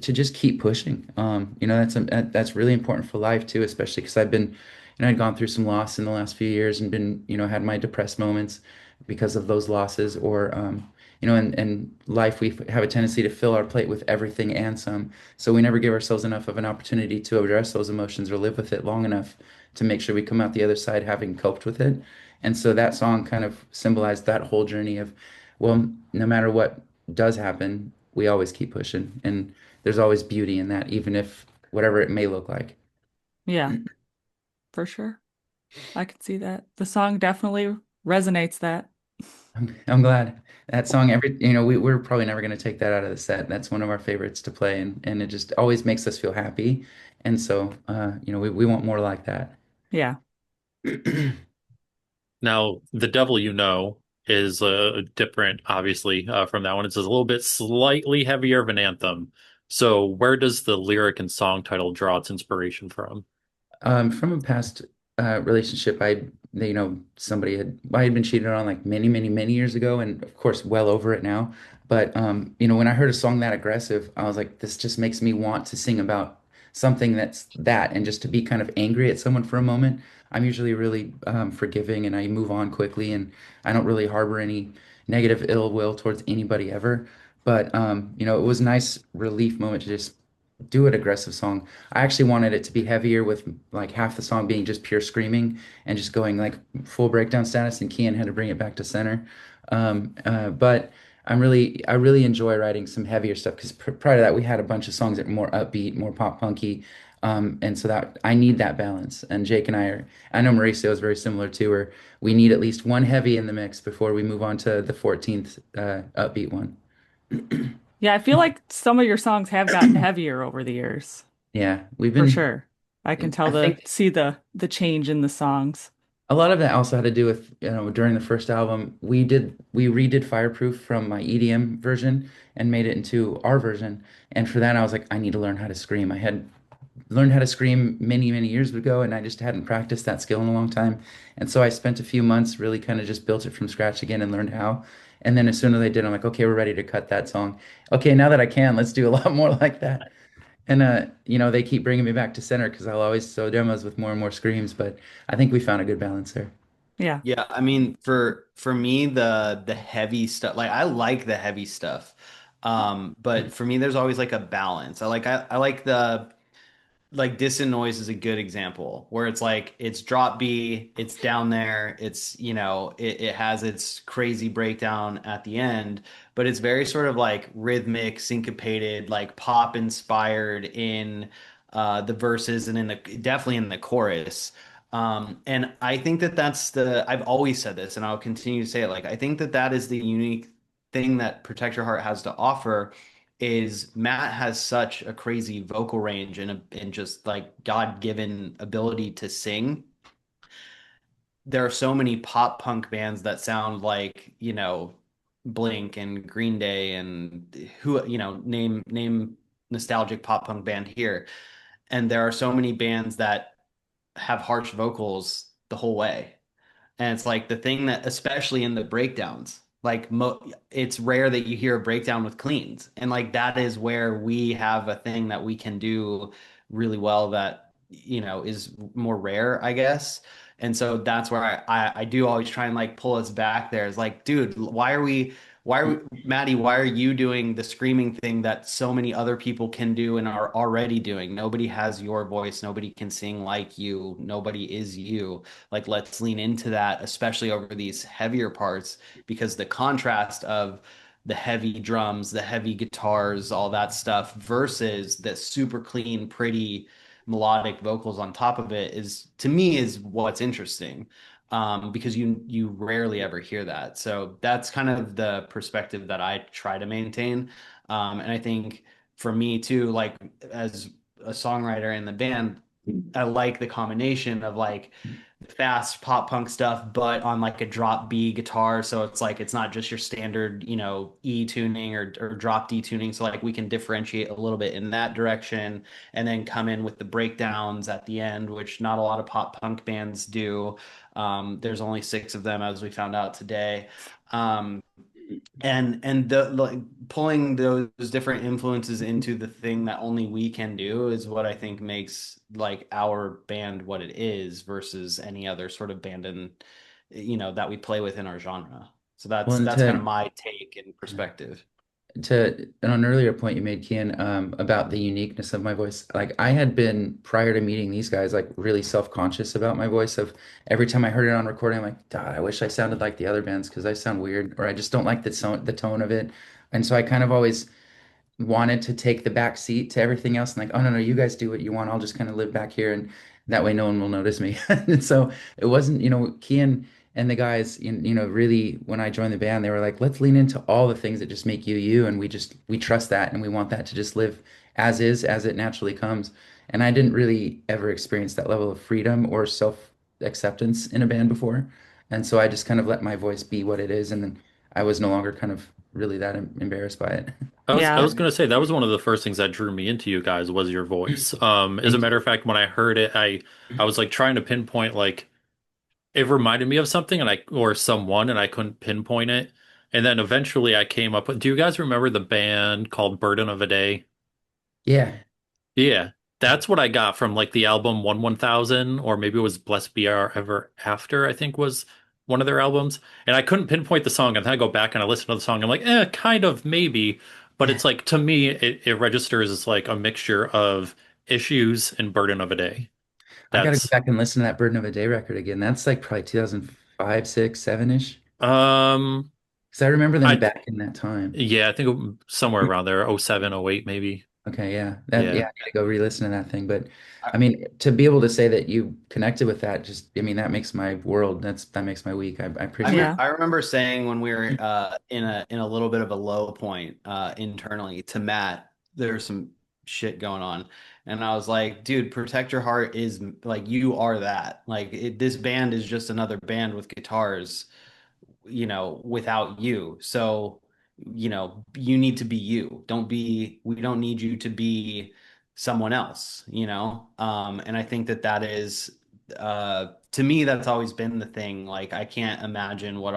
to just keep pushing. That's really important for life too, especially because I've been, I'd gone through some loss in the last few years and been, had my depressed moments because of those losses, or in life we have a tendency to fill our plate with everything and some, so we never give ourselves enough of an opportunity to address those emotions or live with it long enough to make sure we come out the other side having coped with it. And so that song kind of symbolized that whole journey of, well, no matter what does happen, we always keep pushing. And there's always beauty in that, even if whatever it may look like. Yeah, for sure. I can see that. The song definitely resonates that. I'm glad that song, we're probably never going to take that out of the set. That's one of our favorites to play, and it just always makes us feel happy. And so, we want more like that. Yeah. Now, The Devil You Know is different, obviously, from that one. It's a little bit slightly heavier of an anthem. So, where does the lyric and song title draw its inspiration from? From a past relationship, I had been cheated on like many, many, many years ago, and of course, well over it now. But when I heard a song that aggressive, I was like, this just makes me want to sing about something that's that, and just to be kind of angry at someone for a moment. I'm usually really forgiving, and I move on quickly, and I don't really harbor any negative ill will towards anybody ever. But it was a nice relief moment to just do an aggressive song. I actually wanted it to be heavier with like half the song being just pure screaming and just going like full breakdown status, and Kean had to bring it back to center. But I really enjoy writing some heavier stuff because prior to that we had a bunch of songs that were more upbeat, more pop punky. And so that I need that balance. And Jake and I know Mauricio is very similar too, where we need at least one heavy in the mix before we move on to the 14th upbeat one. Yeah, I feel like some of your songs have gotten heavier over the years, Yeah, we've for been. sure. I can tell I think see the change in the songs. a lot of that also had to do with, during the first album, we redid Fireproof from my EDM version and made it into our version. And for that, I was like, I need to learn how to scream. I had learned how to scream many, many years ago, and I just hadn't practiced that skill in a long time. And so I spent a few months really kind of just built it from scratch again and learned how. And then as soon as I did, I'm like, okay, we're ready to cut that song. Okay, now that I can, let's do a lot more like that. And they keep bringing me back to center because I'll always show demos with more and more screams, but I think we found a good balance there. Yeah. Yeah, I mean, for me, the heavy stuff, like I like the heavy stuff. But for me, there's always like a balance. I like the like Distant Noise is a good example where it's like it's drop B, it's down there, it's it has its crazy breakdown at the end, but it's very sort of like rhythmic, syncopated, like pop inspired in the verses and in the definitely in the chorus. And I think that I've always said this and I'll continue to say it. Like, I think that that is the unique thing that Protect Your Heart has to offer is Matt has such a crazy vocal range and just like God-given ability to sing there are so many pop punk bands that sound like, Blink and Green Day and who, name nostalgic pop punk band here. And there are so many bands that have harsh vocals the whole way. And it's like the thing that, especially in the breakdowns, like it's rare that you hear a breakdown with cleans. And like that is where we have a thing that we can do really well that, is more rare, I guess. And so that's where I do always try and like pull us back there. It's like, dude, Maddie, why are you doing the screaming thing that so many other people can do and are already doing? Nobody has your voice. Nobody can sing like you. Nobody is you. Like, let's lean into that, especially over these heavier parts, because the contrast of the heavy drums, the heavy guitars, all that stuff versus the super clean, pretty melodic vocals on top of it is, to me, is what's interesting. Because you rarely ever hear that. So that's kind of the perspective that I try to maintain. And I think for me too, like as a songwriter in the band, I like the combination of like fast pop punk stuff, but on like a drop B guitar. So it's like it's not just your standard, E tuning or drop D tuning. So like we can differentiate a little bit in that direction and then come in with the breakdowns at the end, which not a lot of pop punk bands do. There's only six of them, as we found out today. Um, and the like pulling those different influences into the thing that only we can do is what I think makes like our band what it is versus any other sort of band in that we play with in our genre. So Well, that's and that's kind of my take and perspective. and an earlier point you made, Kean, about the uniqueness of my voice. Like I had been prior to meeting these guys, like really self-conscious about my voice. Of every time I heard it on recording, I'm like, God, I wish I sounded like the other bands because I sound weird, or I just don't like the tone of it. And so I kind of always wanted to take the back seat to everything else and like, oh no, no, you guys do what you want. I'll just kind of live back here and that way no one will notice me. And so it wasn't, Kian and the guys, really when I joined the band, they were like, let's lean into all the things that just make you you. And we trust that and we want that to just live as is, as it naturally comes. And I didn't really ever experience that level of freedom or self-acceptance in a band before. And so I just kind of let my voice be what it is. And then I was no longer kind of really that embarrassed by it. I Yeah. was gonna say that was one of the first things that drew me into you guys was your voice. As a Thank matter you. of fact, when I heard it, I was like trying to pinpoint like it reminded me of something and I or someone and I couldn't pinpoint it. And then eventually I came up with, do you guys remember the band called Burden of a Day? Yeah. Yeah, that's what I got from like the album 1000, or maybe it was Blessed Be Our Ever After, I think was one of their albums. And I couldn't pinpoint the song. And then I go back and I listen to the song. I'm like, kind of, maybe. But it's like, to me, it registers as like a mixture of issues and burden of a day. I gotta go That's, back and listen to that Burden of a Day record again. That's like probably 2005, 6, 7-ish. um, Because I remember them I, back in that time. yeah, I think somewhere around there, oh 07, oh 08, maybe. Okay, yeah. Yeah. I gotta go re-listen to that thing. But I mean, to be able to say that you connected with that, just I mean, that makes my world. That makes my week. I appreciate Yeah. I remember saying when we were in a little bit of a low point internally to Matt, there's some shit going on. And I was like, dude, Protect Your Heart is like you are that. Like this band is just another band with guitars, without you. So, you need to be you. We don't need you to be someone else. And I think that is, to me, that's always been the thing. Like, I can't imagine what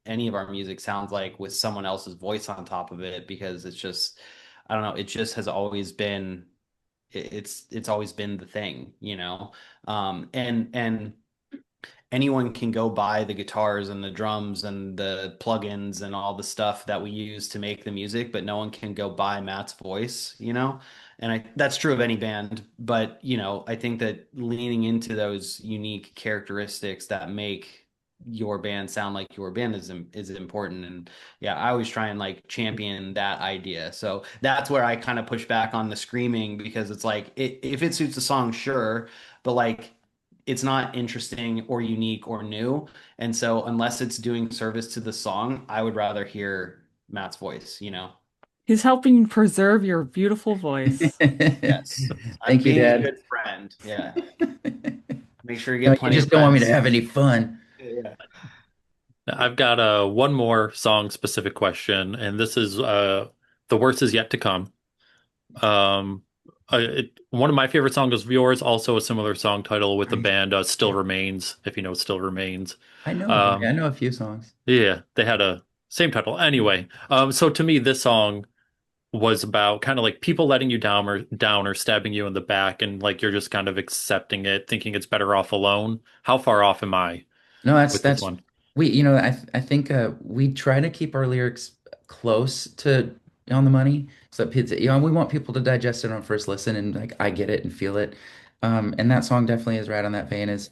any of our music sounds like with someone else's voice on top of it because it's just, I don't know, it just has always been, it's always been the thing. And anyone can go buy the guitars and the drums and the plugins and all the stuff that we use to make the music, but no one can go buy Matt's voice. And that's true of any band, but I think that leaning into those unique characteristics that make your band sound like your band is important. And yeah, I always try and like champion that idea. So that's where I kind of push back on the screaming because it's like if it suits the song, sure, but like it's not interesting or unique or new. And so unless it's doing service to the song, I would rather hear Matt's voice. He's helping preserve your beautiful voice. it. Yes. I'm Thank you, being a Dad. good friend. Yeah. Make sure you No, get you plenty of just don't want me to friends. have any fun. Yeah. I've got one more song specific question, and this is The Worst Is Yet to Come. Um, one of my favorite songs of yours, also a similar song title with the Nice. band Still Yeah. Remains, if you know Still Remains. I know them. Yeah, I Um, know a few songs. yeah, they had a same title. Anyway, so to me, this song was about kind of like people letting you down or stabbing you in the back, and like you're just kind of accepting it, thinking it's better off alone. How far off am I No, with this that's one? we I think we try to keep our lyrics close to on the money so that we want people to digest it on first listen and like I get it and feel it. And that song definitely is right on that vein is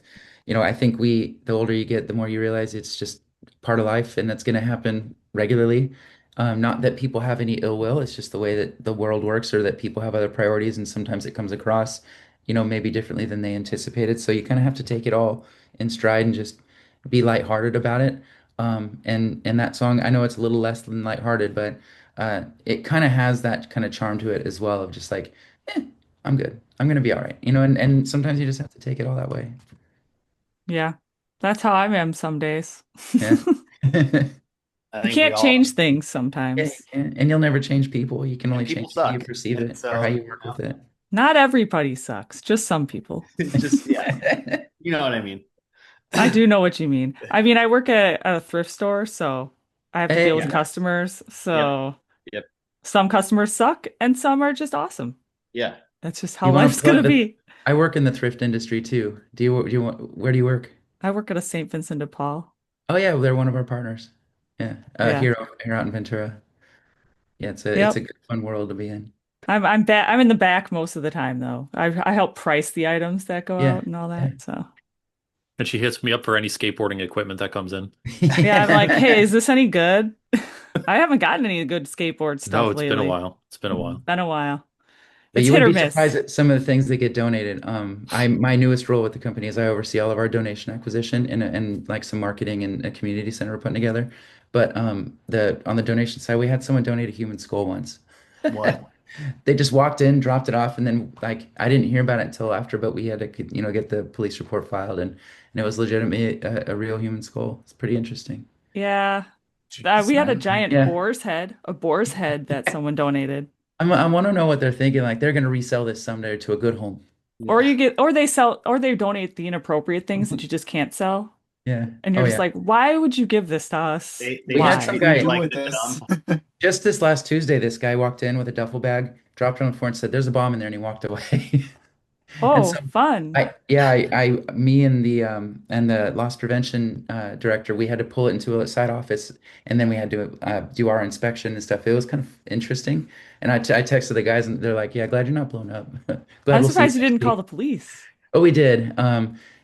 I think the older you get, the more you realize it's just part of life and that's going to happen regularly. Not that people have any ill will, it's just the way that the world works or that people have other priorities and sometimes it comes across, maybe differently than they anticipated. So you kind of have to take it all in stride and just be lighthearted about it. And that song, I know it's a little less than lighthearted, but it kind of has that kind of charm to it as well of just like, eh, I'm good. I'm gonna be all right. And sometimes you just have to take it all that way. Yeah, that's how I am some days. Yeah. I You think we can't all change things Yeah, you sometimes. can. And you'll never change people. You can and only people change how you suck. perceive And it or how so, you work with it. Not everybody sucks, just some people. just yeah, you know what I mean. I do know what you mean. I mean, I work at a thrift store, so I have to deal with Hey, Yeah. customers. Yep. So Yep. some customers suck and some are just awesome. Yeah. That's just how you want to life's plug gonna the be. I work in the thrift industry too. Where do you work? I work at a St. Vincent de Paul. Oh yeah, they're one of our partners. Yeah. Yeah. Here out in Ventura. Yeah, it's a Yep. good fun world to be in. I'm in the back most of the time though. I help price the items that go Yeah. out and all Yeah. that. So And she hits me up for any skateboarding equipment that comes in. yeah, I'm like, hey, Yeah. is this any good? I haven't gotten any good skateboard No, stuff it's been a lately. while. It's been a while. Been a while. But It's you hit would or be surprised miss. at some of the things that get donated. My newest role with the company is I oversee all of our donation acquisition and like some marketing and a community center we're putting together. But the on the donation side, we had someone donate a human skull once. What? They just walked in, dropped it off, and then like I didn't hear about it until after, but we had to get the police report filed and it was legitimately a real human skull. It's pretty interesting. Yeah. Jeez. We had Yeah. a boar's head that someone donated. I want to know what they're thinking. Like they're going to resell this someday to a good home. Or Yeah. you get, or they donate the inappropriate things that you just can't sell. Yeah. And you're Oh just yeah. like, why would you give this to us? They We had just some Why? treat you guy Do like with the this. dumb. just this last Tuesday. This guy walked in with a duffel bag, dropped it on the floor, and said, "There's a bomb in there," and he walked away. And so Oh, fun. me and the loss prevention director, we had to pull it into a side office, and then we had to do our inspection and stuff. It was kind of interesting. And I texted the guys, and they're like, "Yeah, glad you're not blown up. Glad I'm we'll see you surprised you next didn't call week." the police. Oh, we did.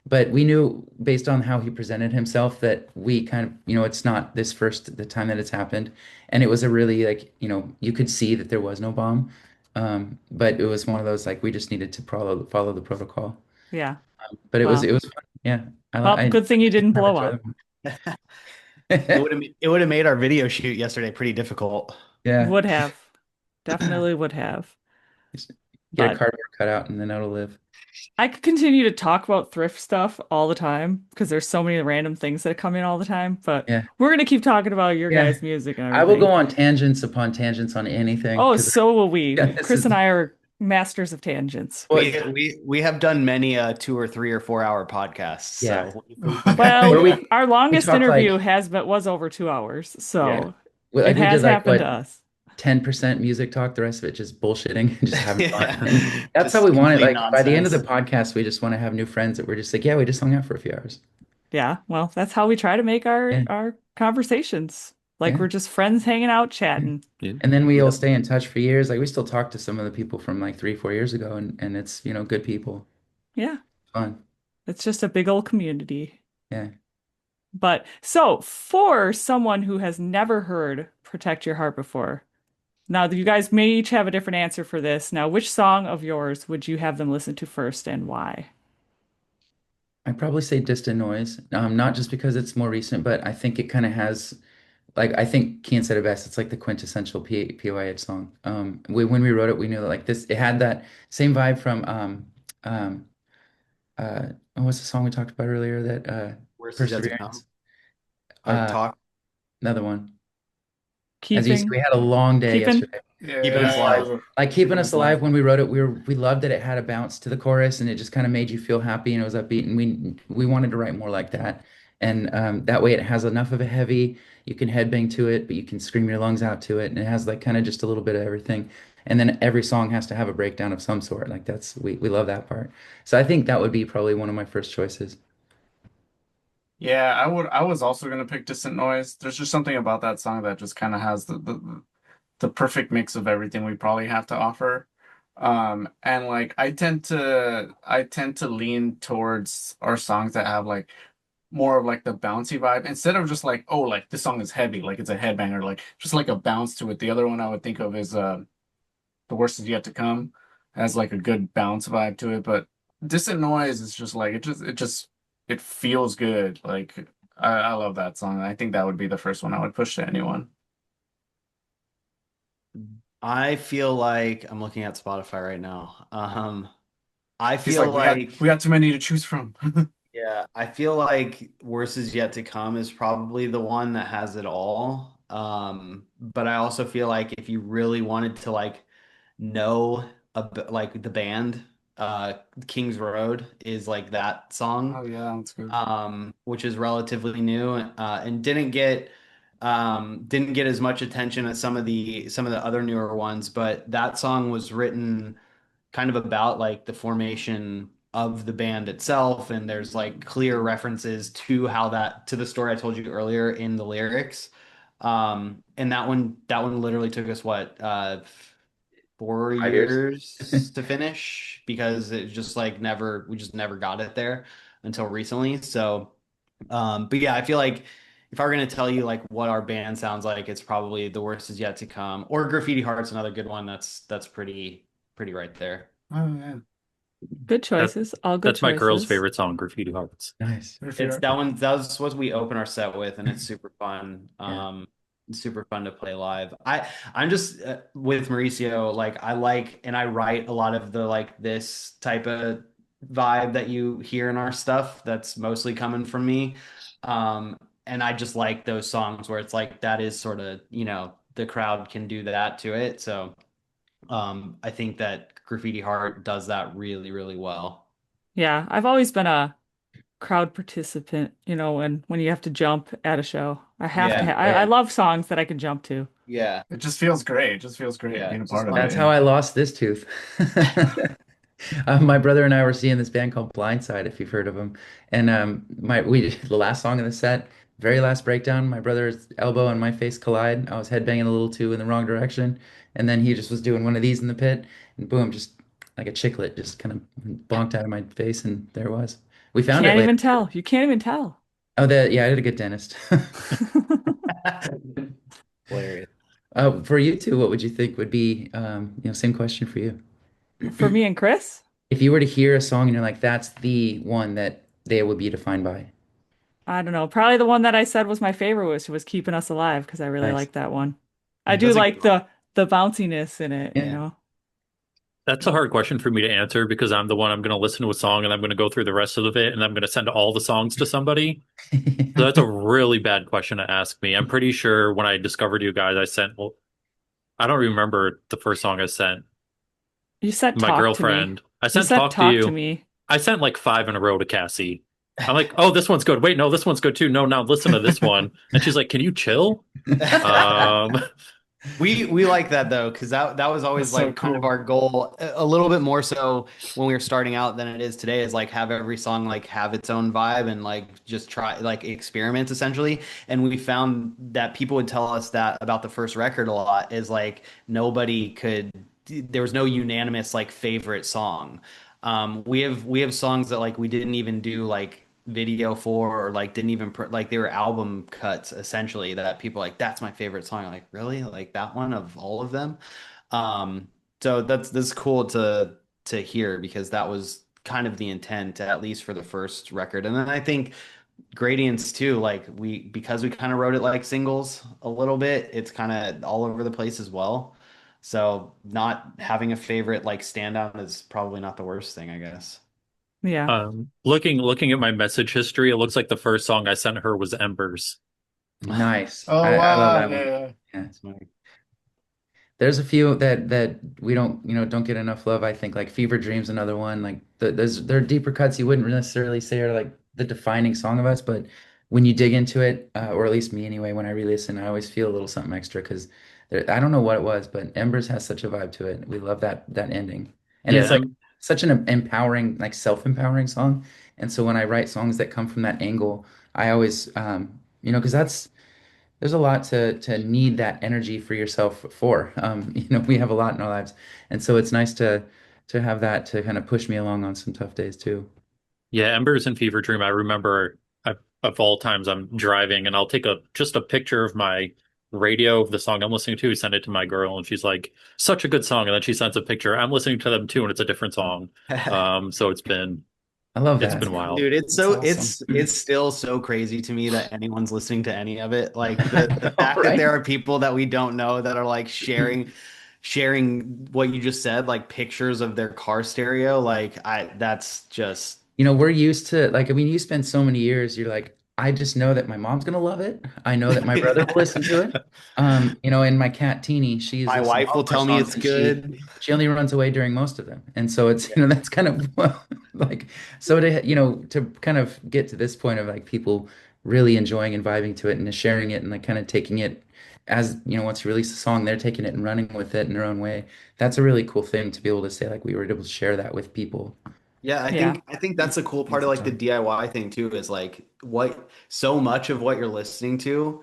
But we knew based on how he presented himself that we kind of, it's not the time that it's happened. And it was a really like, you could see that there was no bomb. But it was one of those like we just needed to follow the protocol. Yeah. But it Well, was fun. Yeah. well, good thing you didn't I blow enjoy up. them. It would have made our video shoot yesterday pretty difficult. Yeah. Would have. Definitely would have. Just get a But cardboard cutout and then it'll live. I could continue to talk about thrift stuff all the time because there's so many random things that come in all the time. But Yeah. we're gonna keep talking about your Yeah. guys' music and I will go everything. on tangents upon tangents on anything Oh, because so will we. yeah, this Chris is and I are masters of tangents. what We have done many 2 or 3 or 4 hour podcasts. yeah. So Where Well, our we longest talked interview like was over 2 hours, yeah. so it like we has did like happened to what us. 10% music talk, the rest of it just bullshitting and just having fun. Yeah. And that's how Just we want it. complete Like by the end of the nonsense. podcast, we just want to have new friends that we're just like, yeah, we just hung out for a few hours. Yeah, well, that's how we try to make our Yeah, our conversations. Like yeah. we're just friends hanging out, Yeah. chatting. Yeah. And then we all Yep. stay in touch for years. Like we still talk to some of the people from like 3, 4 years ago, and it's good people, Yeah, fun. it's just a big old community. Yeah. But so for someone who has never heard Protect Your Heart before, now you guys may each have a different answer for this. Now, which song of yours would you have them listen to first and why? I'd probably say Distant Noise. Not just because it's more recent, but I think it kind of has like I think Kean said it best. It's like the quintessential PYH song. When we wrote it, we knew that like this, it had that same vibe from um, what's the song we talked about earlier that Worst is yet to come. Perseverance. Or Uh, talk. Another one. As you see, we Keeping, had a long day keeping. yesterday. Keeping Keeping us us Yeah, alive. alive. Like keeping keeping us us alive. alive when we wrote it, we loved that it had a bounce to the chorus and it just kind of made you feel happy and it was upbeat and we wanted to write more like that. And that way it has enough of a heavy, you can headbang to it, but you can scream your lungs out to it, and it has like kind of just a little bit of everything. And then every song has to have a breakdown of some sort. Like that's we love that part. So I think that would be probably one of my first choices. Yeah, I was also gonna pick Distant Noise. There's just something about that song that just kind of has the perfect mix of everything we probably have to offer. And like I tend to lean towards our songs that have like more of like the bouncy vibe instead of just like, oh, like this song is heavy, like it's a headbanger, like just like a bounce to it. The other one I would think of is The Worst Is Yet to Come, has like a good bounce vibe to it, but Distant Noise is just like it feels good. Like I love that song. I think that would be the first one I would push to anyone. I feel like I'm looking at Spotify right now. I He's feel like, like we got too many to choose from. yeah, I feel like Worse is Yet to Come is probably the one that has it all. But I also feel like if you really wanted to like know like the band, uh, King's Road is like that song, Oh yeah, that's good. which is relatively new, and didn't get as much attention as some of the other newer ones, but that song was written kind of about like the formation of the band itself, and there's like clear references to how that to the story I told you earlier in the lyrics. And that one literally took us what 5 years.4 years to finish because it just like never we just never got it there until recently. So but yeah, I feel like if I were gonna tell you like what our band sounds like, it's probably The Worst Is Yet to Come, or Graffiti Heart's another good one that's pretty right there. Oh yeah. Good That choices. All good that's my girl's choices. favorite song, Graffiti Hearts. Nice. It's that one. That was what we open our set with, and it's super fun. Yeah. Super fun to play live. I'm just with Mauricio. Like I like and I write a lot of the like this type of vibe that you hear in our stuff. That's mostly coming from me. And I just like those songs where it's like that is sort of the crowd can do that to it. So I think that Graffiti Heart does that really really well. Yeah, I've always been a crowd participant, when you have to jump at a show. I have to Yeah, I love songs that I can jump to. yeah, It just feels great. It just feels great yeah. being a It's just part of fun. it. That's how Yeah. I lost this tooth. My brother and I were seeing this band called Blindside, if you've heard of them. And the last song of the set, very last breakdown, my brother's elbow and my face collide. I was headbanging a little too in the wrong direction, and then he just was doing one of these in the pit, and boom, just like a chiclet, just kind of bonked out of my face, and there it was. We You found it can't later. even tell. You can't even tell. Oh, yeah, I had a good dentist. Hilarious. For you two, what would you think would be, same question for you. For me and Chris, If you were to hear a song and you're like, that's the one that they would be defined by. I don't know. Probably the one that I said was my favorite was Keeping Us Alive because I really Nice. like that one. I do That's a good like one. the bounciness in it, Yeah. That's a hard question for me to answer because I'm the one I'm going to listen to a song and I'm going to go through the rest of it and I'm going to send all the songs to somebody. So that's a really bad question to ask me. I'm pretty sure when I discovered you guys, I sent, well, I don't remember the first song I sent You said my talk to me. girlfriend. I You sent said Talk to talk to You. me. I sent like five in a row to Cassie. I'm like, oh, this one's good. Wait, no, this one's good too. No, now listen to this one. And she's like, can you chill? Um, We like that though, because that was That's always so like kind of cool. our goal, a little bit more so when we were starting out than it is today, is like have every song like have its own vibe and like just try like experiment essentially. And we found that people would tell us that about the first record a lot is like nobody could there was no unanimous like favorite song. We have songs that like we didn't even do like video for or like didn't even like they were album cuts essentially that people like that's my favorite song. I'm like really like that one of all of them. So that's cool to hear because that was kind of the intent at least for the first record. And then I think Gradients too, like because we kind of wrote it like singles a little bit, it's kind of all over the place as well. So not having a favorite like standout is probably not the worst thing, I guess. Yeah. Looking at my message history, it looks like the first song I sent her was Embers. Nice. Oh I love wow, that one. yeah. Yeah. It's like, There's a few that we don't get enough love. I think like Fever Dreams, another one. Like there are deeper cuts you wouldn't necessarily say are like the defining song of us, but when you dig into it, or at least me anyway, when I re-listen, I always feel a little something extra because I don't know what it was, but Embers has such a vibe to it. We love that ending, and it's Yeah, like such an empowering, like self-empowering song. And so when I write songs that come from that angle, I always, because there's a lot to need that energy for yourself for. We have a lot in our lives, and so it's nice to have that to kind of push me along on some tough days too. yeah, Embers and Fever Dream. I remember of all times I'm driving and I'll take a just a picture of my radio of the song I'm listening to, send it to my girl, and she's like, "Such a good song," and then she sends a picture. I'm listening to them too, and it's a different song. So I love it's that. been wild. dude, it's It's so awesome. it's still so crazy to me that anyone's listening to any of it. Like I the know, fact that right? there are people that we don't know that are like sharing what you just said, like pictures of their car stereo. Like I that's just We're used to like, I mean, you spend so many years, you're like, I just know that my mom's gonna love it. I know that my brother will listen to it. And my cat Teeny, she's my listened to wife all will of our tell me songs it's and she good. she only runs away during most of them. And so it's, that's kind of like so to kind of get to this point of like people really enjoying and vibing to it and sharing it and like kind of taking it as, once you release a song, they're taking it and running with it in their own way. That's a really cool thing to be able to say like we were able to share that with people. Yeah, I Yeah. think I think that's the cool part Makes of it like the fun. DIY thing too, is like what so much of what you're listening to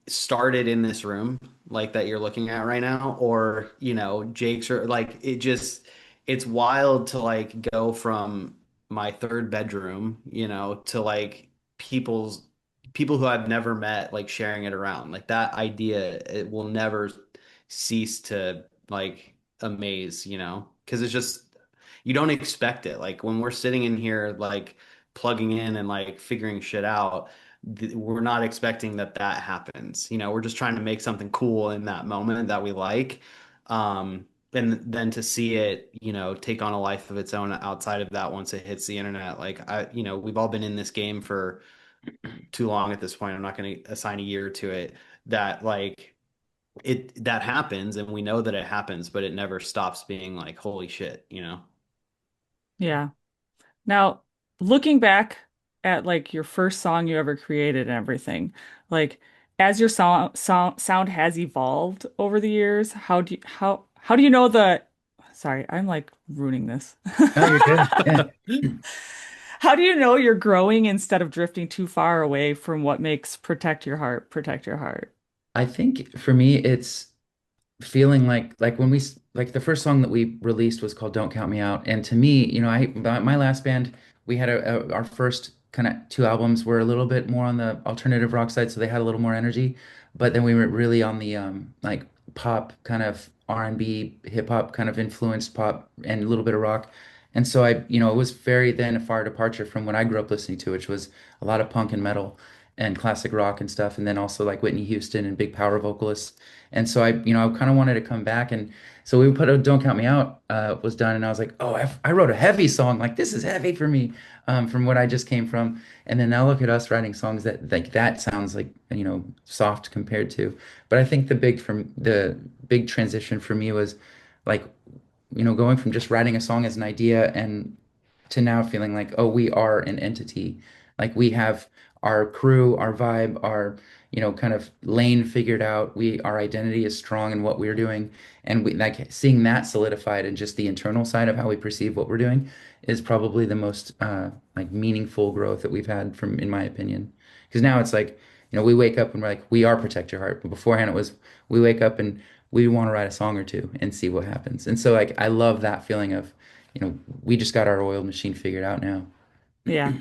started in this room like that you're looking at right now, or Jake's, or like it's wild to like go from my third bedroom to like people who I've never met, like sharing it around. Like that idea, it will never cease to like amaze, because it's just you don't expect it. Like when we're sitting in here like plugging in and like figuring shit out, we're not expecting that happens. We're just trying to make something cool in that moment that we like. And then to see it, take on a life of its own outside of that once it hits the internet. Like we've all been in this game for too long at this point. I'm not going to assign a year to it. That like that happens, and we know that it happens, but it never stops being like, holy shit. Yeah. Now, looking back at like your first song you ever created and everything, like as your sound has evolved over the years, how do you know the sorry, I'm like ruining this. Oh, you're good. Yeah. How do you know you're growing instead of drifting too far away from what makes Protect Your Heart protect your heart? I think for me, it's feeling like when like the first song that we released was called "Don't Count Me Out," and to me, my last band, we had our first kind of two albums were a little bit more on the alternative rock side, so they had a little more energy, but then we were really on the like pop kind of R&B, hip hop kind of influenced pop and a little bit of rock. And so it was very then a far departure from what I grew up listening to, which was a lot of punk and metal and classic rock and stuff, and then also like Whitney Houston and big power vocalists. And so I kind of wanted to come back. And so we put a Don't Count Me Out was done. And I was like, oh, I wrote a heavy song. Like, this is heavy for me from what I just came from. And then now look at us writing songs that like that sounds like, soft compared to. But I think the big transition for me was like, going from just writing a song as an idea and to now feeling like, oh, we are an entity. Like we have our crew, our vibe, our, kind of lane figured out. Our identity is strong in what we're doing. And we like seeing that solidified in just the internal side of how we perceive what we're doing is probably the most like meaningful growth that we've had from, in my opinion. Because now it's like, we wake up and we're like, we are Protect Your Heart. But beforehand it was we wake up and we want to write a song or two and see what happens. And so like I love that feeling of we just got our oiled machine figured out now. Yeah.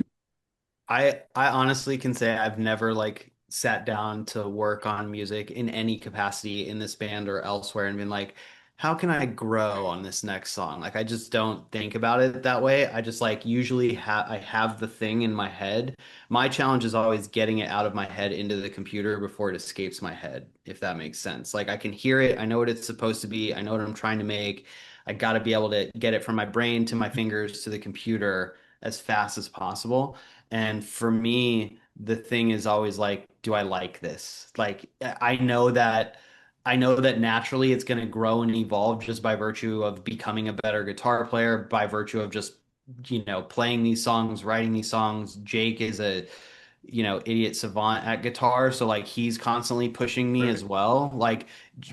I honestly can say I've never like sat down to work on music in any capacity in this band or elsewhere and been like, how can I grow on this next song? Like I just don't think about it that way. I just like usually I have the thing in my head. My challenge is always getting it out of my head into the computer before it escapes my head, if that makes sense. Like I can hear it, I know what it's supposed to be, I know what I'm trying to make. I got to be able to get it from my brain to my fingers to the computer as fast as possible. And for me, the thing is always like, do I like this? Like I know that naturally it's going to grow and evolve just by virtue of becoming a better guitar player, by virtue of just, playing these songs, writing these songs. Jake is a, idiot savant at guitar, so like he's constantly pushing me Right. as well. Like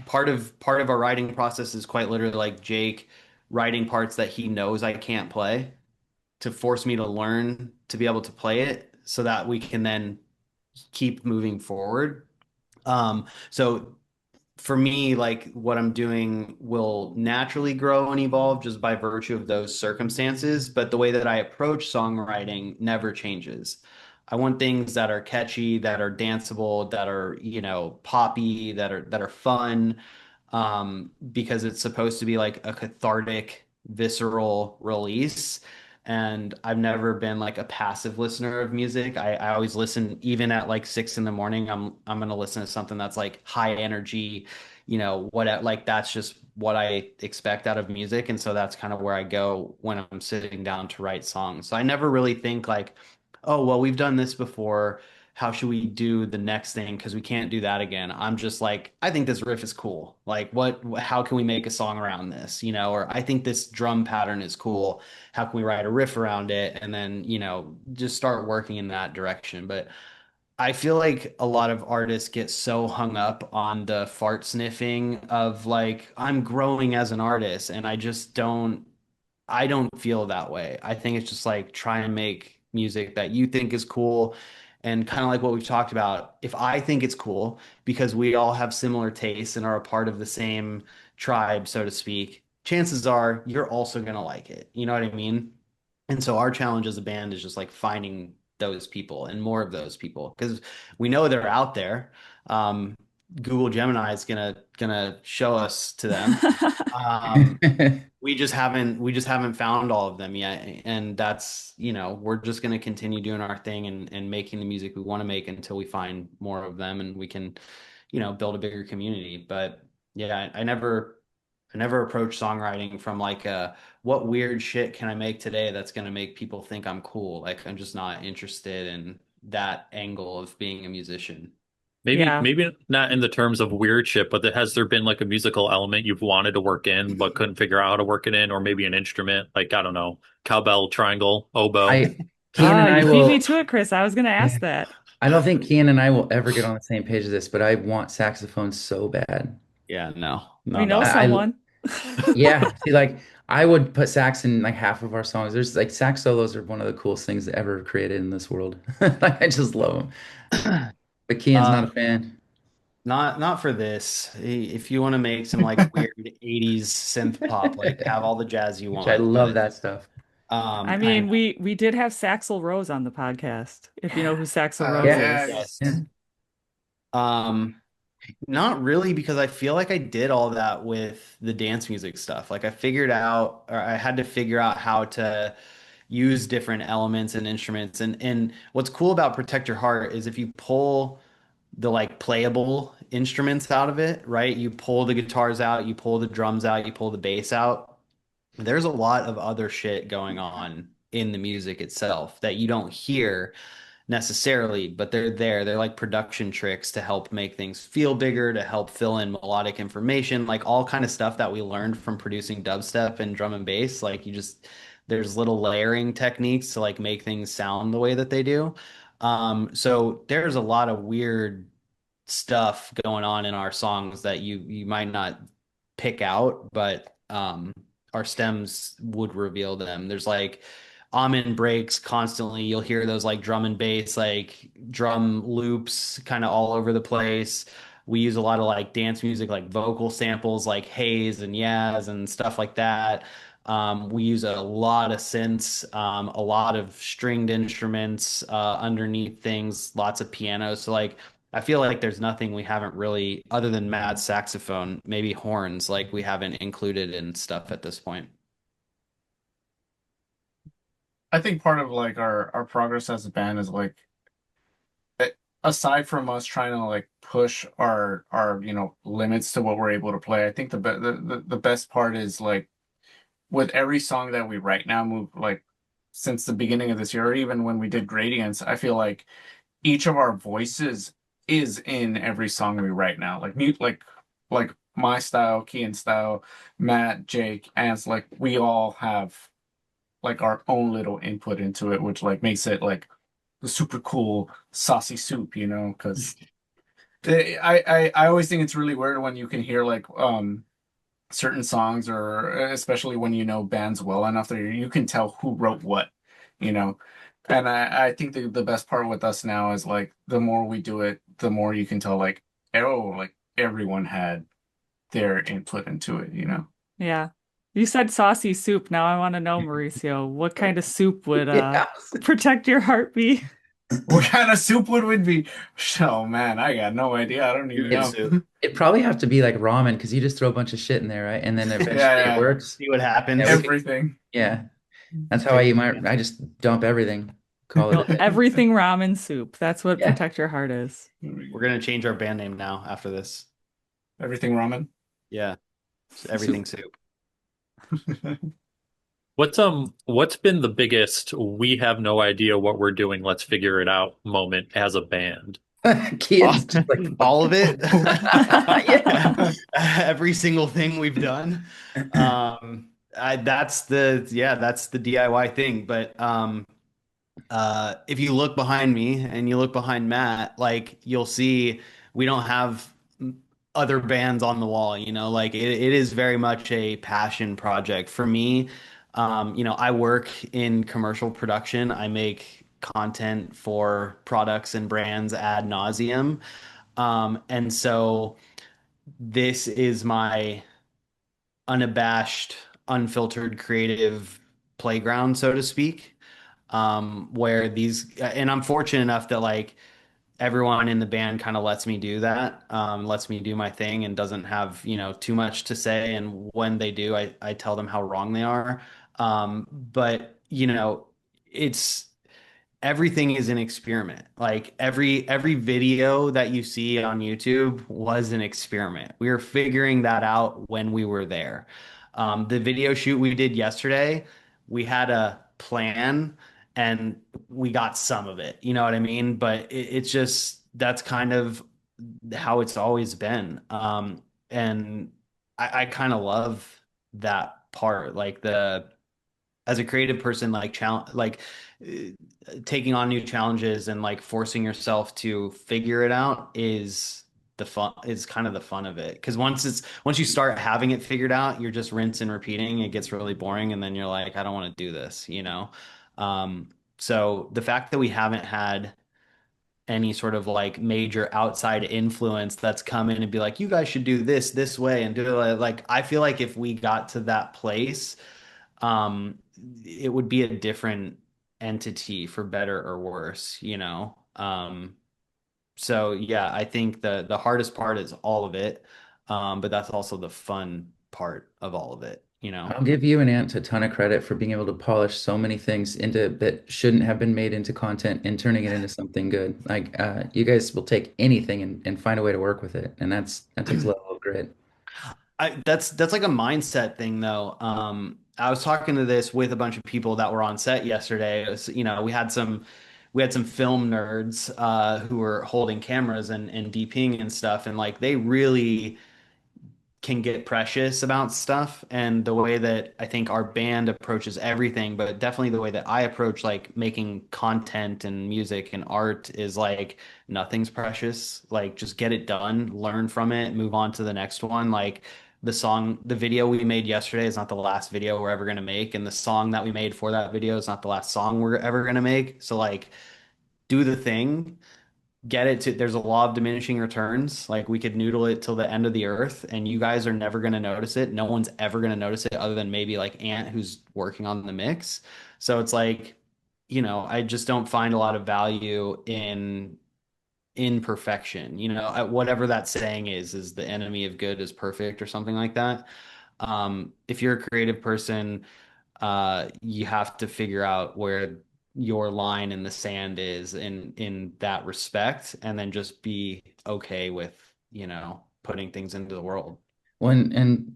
part of our writing process is quite literally like Jake writing parts that he knows I can't play to force me to learn to be able to play it so that we can then keep moving forward. So for me, like what I'm doing will naturally grow and evolve just by virtue of those circumstances. But the way that I approach songwriting never changes. I want things that are catchy, that are danceable, that are, poppy, that are fun, because it's supposed to be like a cathartic, visceral release. And I've never been like a passive listener of music. I always listen, even at like 6 in the morning. I'm gonna listen to something that's like high energy, what like that's just what I expect out of music. And so that's kind of where I go when I'm sitting down to write songs. So I never really think like, oh, well, we've done this before. How should we do the next thing? Because we can't do that again. I'm just like, I think this riff is cool. Like, how can we make a song around this? Or I think this drum pattern is cool. How can we write a riff around it? And then, just start working in that direction. But I feel like a lot of artists get so hung up on the fart sniffing of like, I'm growing as an artist. And I don't feel that way. I think it's just like try and make music that you think is cool. And kind of like what we've talked about, if I think it's cool because we all have similar tastes and are a part of the same tribe, so to speak, chances are you're also going to like it. You know what I mean? And so our challenge as a band is just like finding those people and more of those people because we know they're out there. Um, Google Gemini is gonna show us to them. Um, we just haven't found all of them yet, and that's, we're just going to continue doing our thing and making the music we want to make until we find more of them and we can, build a bigger community. But yeah, I never approach songwriting from like what weird shit can I make today that's going to make people think I'm cool. Like I'm just not interested in that angle of being a musician. Maybe Yeah. maybe not in the terms of weird shit, but has there been like a musical element you've wanted to work in but couldn't figure out how to work it in, or maybe an instrument like I don't know, cowbell, triangle, oboe? I, Kean and I You beat me will. to it, Chris. I was going to Yeah. ask that. I don't think Kean and I will ever get on the same page of this, but I want saxophone so bad. Yeah, no, We not know us. I someone. yeah. See, like I would put sax in like half of our songs. There's like sax solos are one of the coolest things ever created in this world. Like I just love them. But Kean's not a Um, fan, not for this. If you want to make some like weird 80s synth pop, like have all the jazz you which I want. love But that stuff. I I mean, we did have Saxel Rose on the podcast, if you know who Saxel Rose Yeah. Yeah. is. yes. Yeah. Um, Not really, because I feel like I did all that with the dance music stuff. Like I figured out, or I had to figure out how to use different elements and instruments. And what's cool about Protect Your Heart is if you pull the like playable instruments out of it, right? You pull the guitars out, you pull the drums out, you pull the bass out. There's a lot of other shit going on in the music itself that you don't hear necessarily, but they're there. They're like production tricks to help make things feel bigger, to help fill in melodic information, like all kind of stuff that we learned from producing dubstep and drum and bass. Like there's little layering techniques to like make things sound the way that they do. So there's a lot of weird stuff going on in our songs that you might not pick out, but our stems would reveal them. There's like Amen breaks constantly. You'll hear those like drum and bass, like drum loops kind of all over the place. We use a lot of like dance music, like vocal samples, like Haze and Yaz and stuff like that. We use a lot of synths, a lot of stringed instruments underneath things, lots of piano. So like I feel like there's nothing we haven't really, other than Matt's saxophone, maybe horns, like we haven't included in stuff at this point. I think part of like our progress as a band is like aside from us trying to like push our limits to what we're able to play. I think the best part is like with every song that we write now move like since the beginning of this year, or even when we did Gradients, I feel like each of our voices is in every song we write now. Like mute, like my style, Kean style, Matt, Jake, Ants, like we all have like our own little input into it, which like makes it like the super cool saucy soup, you know? Because I always think it's really weird when you can hear like certain songs, or especially when you know bands well enough that you can tell who wrote what, you know. And I think the best part with us now is like the more we do it, the more you can tell like, oh, like everyone had their input into it, you know. Yeah. You said saucy soup. Now I want to know, Mauricio, what kind of soup would Yeah. protect your heart be? What kind of soup would be? Oh man, I got no idea. I don't even Good It's know. soup. it'd probably have to be like ramen because you just throw a bunch of shit in there, right? And then Yeah, eventually it yeah, works. See what Yeah, happens. we could. everything. Yeah, that's how I Take eat my. I just dump everything. Call it a No, day. everything ramen soup. That's what Yeah. protect your heart is. We're gonna change our band name now after this. Everything ramen. Yeah, just Soup. everything soup. What's been the biggest we have no idea what we're doing, let's figure it out moment as a band? Kids just like All of it. yeah. Every single thing we've done. That's the DIY thing. But if you look behind me and you look behind Matt, like you'll see we don't have other bands on the wall, you know, like it is very much a passion project for me. I work in commercial production. I make content for products and brands ad nauseum. And so this is my unabashed, unfiltered creative playground, so to speak. Where and I'm fortunate enough that like everyone in the band kind of lets me do that, lets me do my thing and doesn't have, too much to say. And when they do, I tell them how wrong they are. But, it's everything is an experiment. Like every video that you see on YouTube was an experiment. We were figuring that out when we were there. The video shoot we did yesterday, we had a plan and we got some of it. You know what I mean? But it's just that's kind of how it's always been. And I kind of love that part, like the as a creative person, like challenge, like taking on new challenges and like forcing yourself to figure it out is kind of the fun of it. Because once you start having it figured out, you're just rinse and repeating. It gets really boring, and then you're like, I don't want to do this, you know. So the fact that we haven't had any sort of like major outside influence that's come in and be like, you guys should do this way and do it like I feel like if we got to that place, um, it would be a different entity for better or worse, you know? So yeah, I think the hardest part is all of it. But that's also the fun part of all of it, you know? I'll give you and Ant a ton of credit for being able to polish so many things into that shouldn't have been made into content and turning it into something good. Like you guys will take anything and find a way to work with it, and that takes a level of grit. That's like a mindset thing though. I was talking to this with a bunch of people that were on set yesterday. We had some film nerds who were holding cameras and DPing and stuff, and like they really can get precious about stuff. And the way that I think our band approaches everything, but definitely the way that I approach like making content and music and art is like nothing's precious. Like just get it done, learn from it, move on to the next one. Like the video we made yesterday is not the last video we're ever going to make. And the song that we made for that video is not the last song we're ever going to make. So like do the thing, get it to there's a law of diminishing returns. Like we could noodle it till the end of the earth and you guys are never going to notice it. No one's ever going to notice it other than maybe like Ant who's working on the mix. So it's like, I just don't find a lot of value in imperfection. Whatever that saying is the enemy of good is perfect or something like that. If you're a creative person, you have to figure out where your line in the sand is in that respect, and then just be okay with, putting things into the world. When and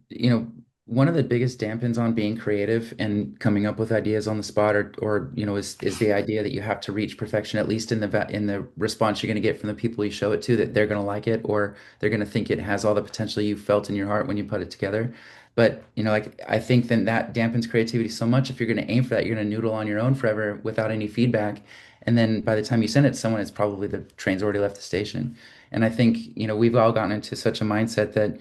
one of the biggest dampens on being creative and coming up with ideas on the spot, or is the idea that you have to reach perfection, at least in in the response you're going to get from the people you show it to, that they're going to like it, or they're going to think it has all the potential you felt in your heart when you put it together. But like, I think then that dampens creativity so much. If you're going to aim for that, you're going to noodle on your own forever without any feedback, and then by the time you send it to someone, it's probably the train's already left the station. And I think we've all gotten into such a mindset that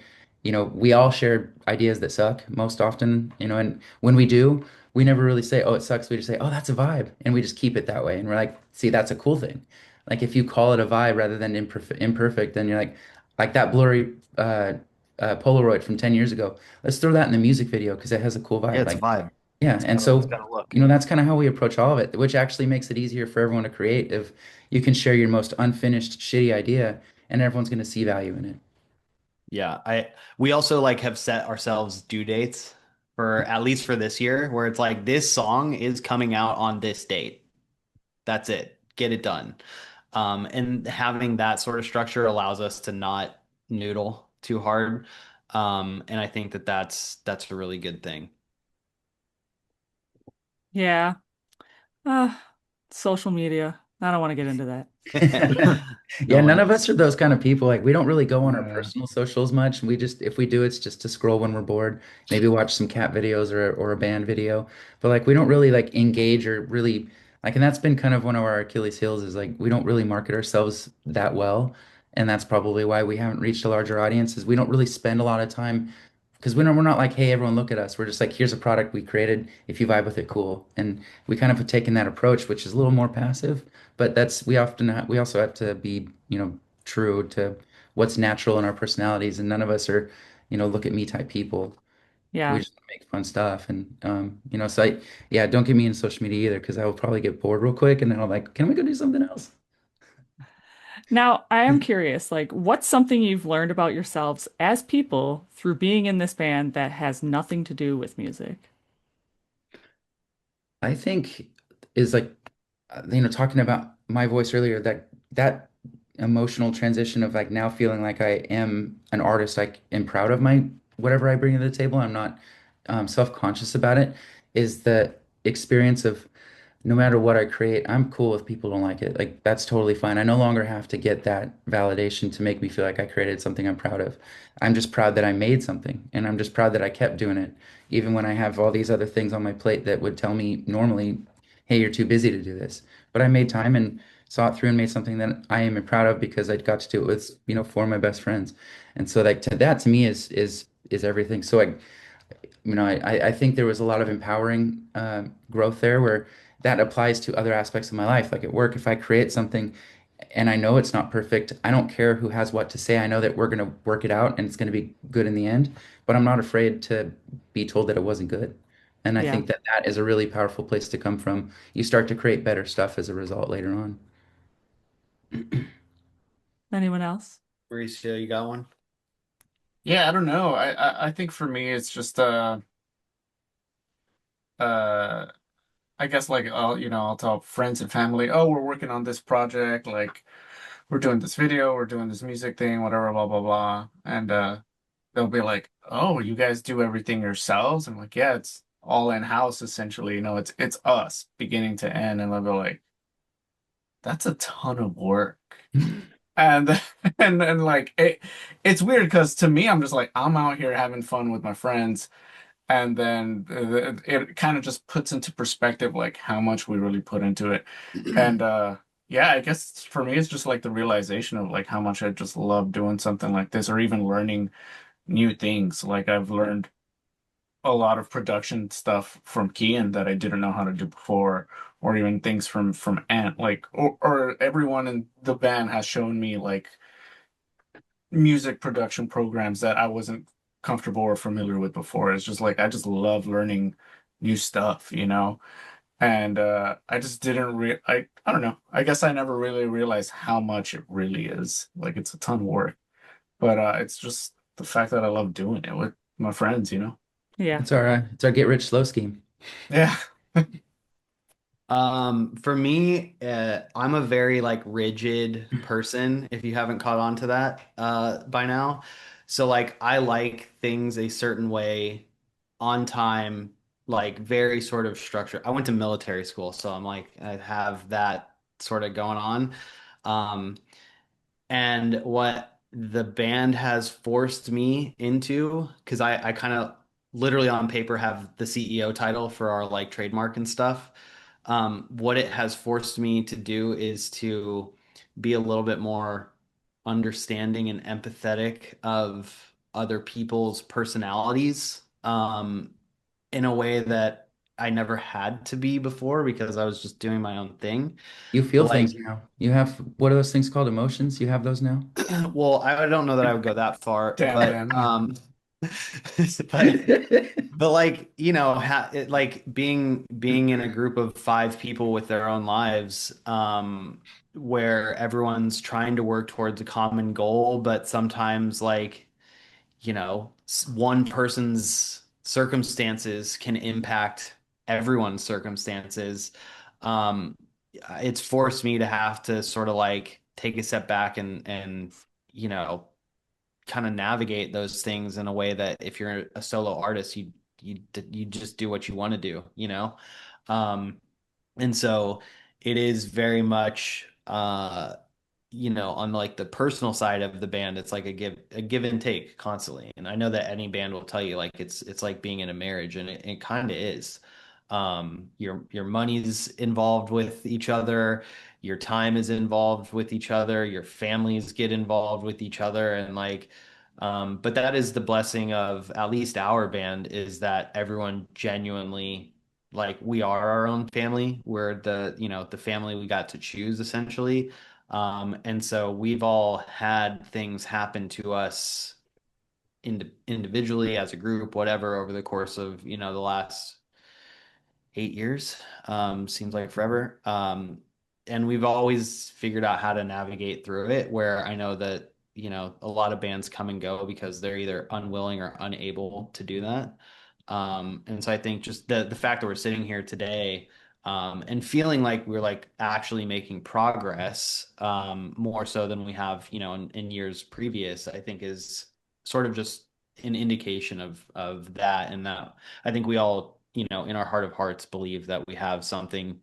we all share ideas that suck most often, and when we do, we never really say, oh, it sucks. We just say, oh, that's a vibe. And we just keep it that way. And we're like, see, that's a cool thing. Like if you call it a vibe rather than imperfect, then you're like that blurry Polaroid from 10 years ago. Let's throw that in the music video because it has a cool Yeah, vibe. it's a Like, vibe. yeah. It's And kind of it's so, gonna look. that's kind of how we approach all of it, which actually makes it easier for everyone to create if you can share your most unfinished, shitty idea and everyone's going to see value in it. Yeah, I we also like have set ourselves due dates for at least for this year where it's like this song is coming out on this date. That's it. Get it done. And having that sort of structure allows us to not noodle too hard. And I think that that's a really good thing. Yeah. Uh, social media. I don't want to get into that. Yeah, No none one of us else. are those kind of people. Like we don't really go on our Yeah. personal socials much. We just, if we do, it's just to scroll when we're bored, maybe watch some cat videos or a band video. But like we don't really like engage or really like, and that's been kind of one of our Achilles heels is like we don't really market ourselves that well. And that's probably why we haven't reached a larger audience is we don't really spend a lot of time because we're not like, hey, everyone look at us. We're just like, here's a product we created. If you vibe with it, cool. And we kind of have taken that approach, which is a little more passive, but we also have to be, true to what's natural in our personalities. And none of us are, look at me type people. We Yeah. just make fun stuff. And, so yeah, don't get me in social media either, because I will probably get bored real quick. And then I'm like, can we go do something else? Now, I am curious, like, what's something you've learned about yourselves as people through being in this band that has nothing to do with music? I think is like talking about my voice earlier, that emotional transition of like now feeling like I am an artist, I am proud of my whatever I bring to the table. I'm not self-conscious about it, is the experience of no matter what I create, I'm cool if people don't like it. Like that's totally fine. I no longer have to get that validation to make me feel like I created something I'm proud of. I'm just proud that I made something, and I'm just proud that I kept doing it, even when I have all these other things on my plate that would tell me normally, hey, you're too busy to do this. But I made time and saw it through and made something that I am proud of because I got to do it with, four of my best friends. And so like that to me is everything. So I think there was a lot of empowering growth there where that applies to other aspects of my life. Like at work, if I create something and I know it's not perfect, I don't care who has what to say. I know that we're going to work it out and it's going to be good in the end, but I'm not afraid to be told that it wasn't good. And I Yeah. think that that is a really powerful place to come from. You start to create better stuff as a result later on. Anyone else? Mauricio, you got one? Yeah, I don't know. I think for me it's just uh I guess like I'll tell friends and family, oh, we're working on this project, like we're doing this video, we're doing this music thing, whatever, blah blah blah. And they'll be like, "Oh, you guys do everything yourselves?" I'm like, "Yeah, it's all in-house essentially. It's us beginning to end." And they'll be like, "That's a ton of work." And and like it's weird because to me, I'm just like I'm out here having fun with my friends, and then it kind of just puts into perspective like how much we really put into it. And yeah, I guess for me, it's just like the realization of like how much I just love doing something like this, or even learning new things. Like I've learned a lot of production stuff from Kean that I didn't know how to do before, or even things from Ant. Like or everyone in the band has shown me like music production programs that I wasn't comfortable or familiar with before. It's just like I just love learning new stuff. And I just didn't I don't know. I guess I never really realized how much it really is. Like it's a ton of work. But it's just the fact that I love doing it with my friends. Yeah. It's our get rich slow scheme. Yeah. For me, I'm a very like rigid person, if you haven't caught on to that by now. So like I like things a certain way on time, like very sort of structured. I went to military school, so I'm like I have that sort of going on. Um, and what the band has forced me into, because I kind of literally on paper have the CEO title for our like trademark and stuff. What it has forced me to do is to be a little bit more understanding and empathetic of other people's personalities, in a way that I never had to be before because I was just doing my own thing. You feel Like, things now. You have, what are those things called? Emotions? You have those now? well, I don't know that I would go that far, Damn, but man. but like like being in a group of five people with their own lives, where everyone's trying to work towards a common goal, but sometimes like one person's circumstances can impact everyone's circumstances. Um, it's forced me to have to sort of like take a step back and you know kind of navigate those things in a way that if you're a solo artist, you just do what you want to do, you know? Um, and so it is very much on like the personal side of the band, it's like a give and take constantly. And I know that any band will tell you like it's like being in a marriage, and it kind of is. Your money's involved with each other, your time is involved with each other, your families get involved with each other, and like but that is the blessing of at least our band, is that everyone genuinely, like, we are our own family. We're the family we got to choose essentially. And so we've all had things happen to us individually, as a group, whatever, over the course of, the last 8 years. Seems like forever. And we've always figured out how to navigate through it, where I know that, a lot of bands come and go because they're either unwilling or unable to do that. And so I think just the fact that we're sitting here today, and feeling like we're like actually making progress, more so than we have, in years previous, I think is sort of just an indication of that, and that I think we all, in our heart of hearts, believe that we have something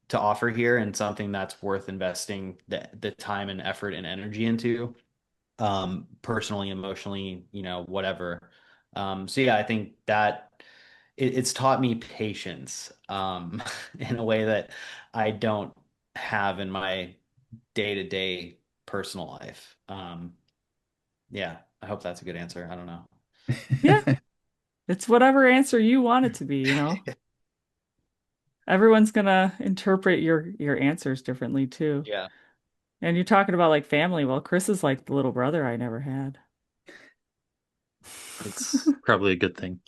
to offer here, and something that's worth investing the time and effort and energy into, personally, emotionally, whatever. So yeah, I think that it's taught me patience, in a way that I don't have in my day-to-day personal life. Yeah, I hope that's a good answer. I don't know. Yeah, it's whatever answer you want it to be, you know. Everyone's gonna interpret your answers differently too. Yeah. And you're talking about like family. Well, Chris is like the little brother I never had. It's probably a good thing.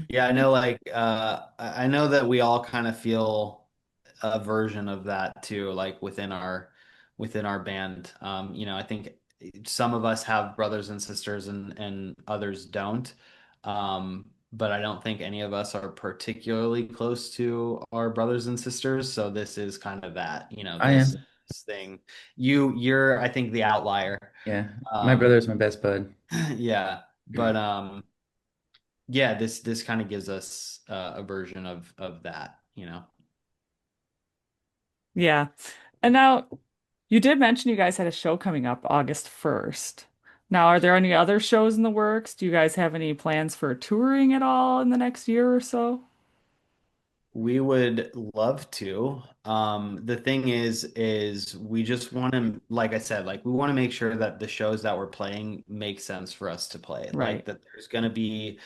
Yeah, I know, like I know that we all kind of feel a version of that too, like within our band. I think some of us have brothers and sisters, and others don't. But I don't think any of us are particularly close to our brothers and sisters. So this is kind of that, I this am. thing. You're, I think, the outlier. Yeah. My Um, brother's my best bud. yeah, but yeah, this kind of gives us a version of that, Yeah. And now you did mention you guys had a show coming up August 1st. Now, are there any other shows in the works? Do you guys have any plans for touring at all in the next year or so? We would love to. The thing is we just want to, like I said, like we want to make sure that the shows that we're playing make sense for us to play. Like Right. that there's going to be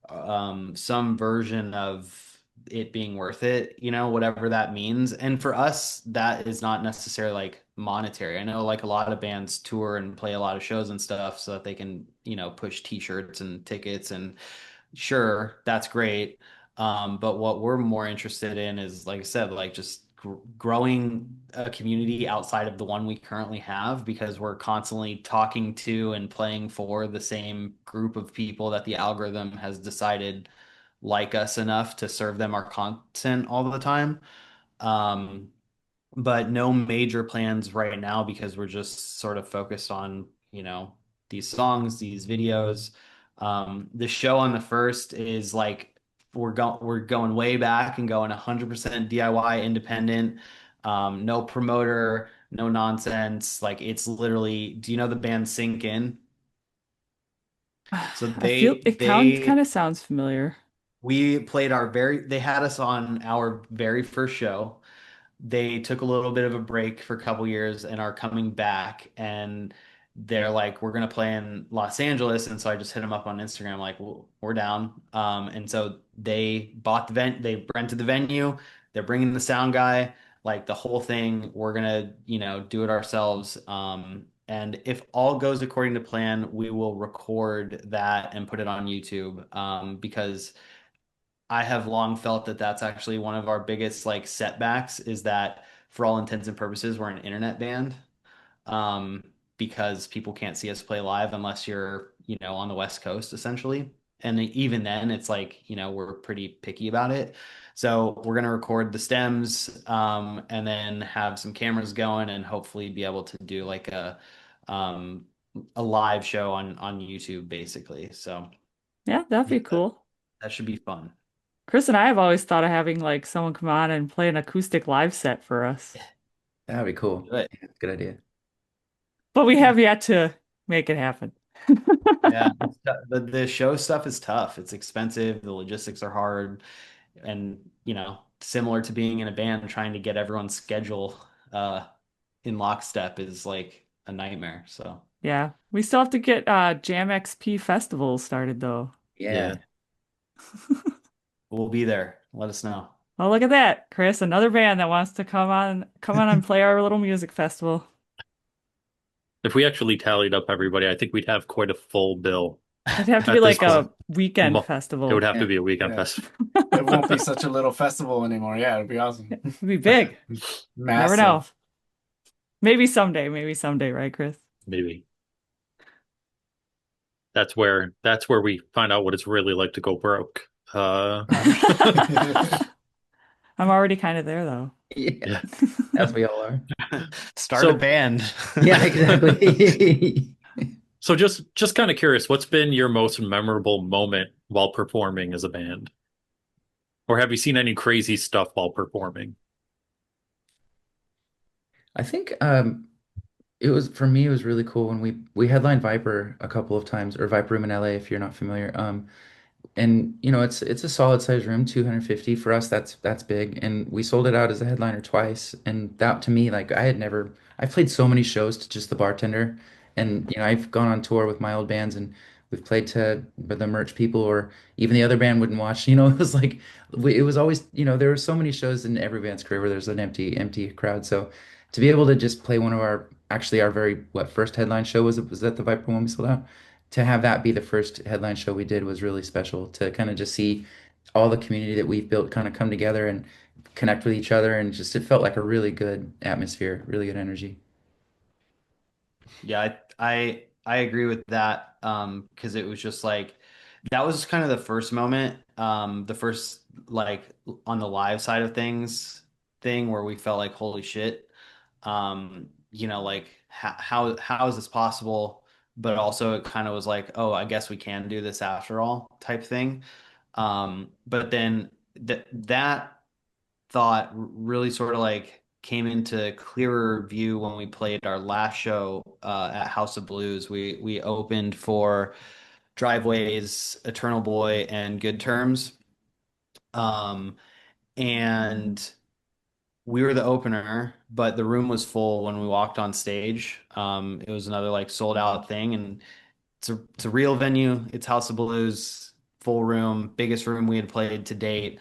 some version of it being worth it, whatever that means. And for us, that is not necessarily like monetary. I know like a lot of bands tour and play a lot of shows and stuff so that they can, push t-shirts and tickets, and sure, that's great. But what we're more interested in is, like I said, like just growing a community outside of the one we currently have, because we're constantly talking to and playing for the same group of people that the algorithm has decided like us enough to serve them our content all the time. Um, but no major plans right now, because we're just sort of focused on, these songs, these videos. The show on the first is like we're going way back and going 100% DIY independent, no promoter, no nonsense. Like it's literally, do you know the band Sink In? So I feel it kind of sounds familiar. we played they had us on our very first show. They took a little bit of a break for a couple years and are coming back, and they're like, we're gonna play in Los Angeles. And so I just hit them up on Instagram like, we're down. And so they rented the venue, they're bringing the sound guy, like the whole thing. We're gonna, do it ourselves. And if all goes according to plan, we will record that and put it on YouTube, because I have long felt that that's actually one of our biggest like setbacks, is that for all intents and purposes, we're an internet band. Um, because people can't see us play live unless you're, on the West Coast essentially. And even then it's like, we're pretty picky about it. So we're gonna record the stems, and then have some cameras going and hopefully be able to do like um a live show on YouTube basically. So Yeah, that'd yeah, be cool. that should be fun. Chris and I have always thought of having like someone come on and play an acoustic live set for us, That'd be cool. Do it. Yeah, good idea. but we have yet to make it happen. Yeah, the show stuff is tough. It's expensive. The logistics are hard, and similar to being in a band, trying to get everyone's schedule in lockstep is like a nightmare. So Yeah, we still have to get Jam XP Festival started though. Yeah. Yeah. we'll be there. Let us know. Oh, look at that, Chris, another band that wants to come on and play our little music festival. If we actually tallied up everybody, I think we'd have quite a full bill It'd have to be at this like point. a weekend It would festival. have to Yeah. be a weekend Yeah. festival. It won't be such a little festival anymore. Yeah, it'd be awesome. It'd be big. Never know. Massive. Maybe someday, right, Chris? Maybe. That's where we find out what it's really like to go broke. I'm already kind of there though. Yeah, Yeah. as we all are. Start a So band. Yeah, exactly. so just kind of curious, what's been your most memorable moment while performing as a band? Or have you seen any crazy stuff while performing? I think it was for me it was really cool when we headlined Viper a couple of times, or Viper Room in LA if you're not familiar. And it's a solid size room, 250 for us. That's big, and we sold it out as a headliner twice. And that to me, like I've played so many shows to just the bartender, and I've gone on tour with my old bands, and we've played to the merch people, or even the other band wouldn't watch. It was like it was always, there were so many shows in every band's career where there's an empty crowd. So to be able to just play one of our very first headline show was at the Viper when we sold out. To have that be the first headline show we did was really special, to kind of just see all the community that we've built kind of come together and connect with each other, and just it felt like a really good atmosphere, really good energy. Yeah, I agree with that. Because it was just like that was kind of the first moment, the first like on the live side of thing where we felt like holy shit. Like how is this possible? But also it kind of was like, oh, I guess we can do this after all type thing. But then that thought really sort of like came into clearer view when we played our last show at House of Blues. We opened for Driveways, Eternal Boy, and Good Terms. Um, and we were the opener, but the room was full when we walked on stage. It was another like sold out thing, and it's a real venue. It's House of Blues, full room, biggest room we had played to date,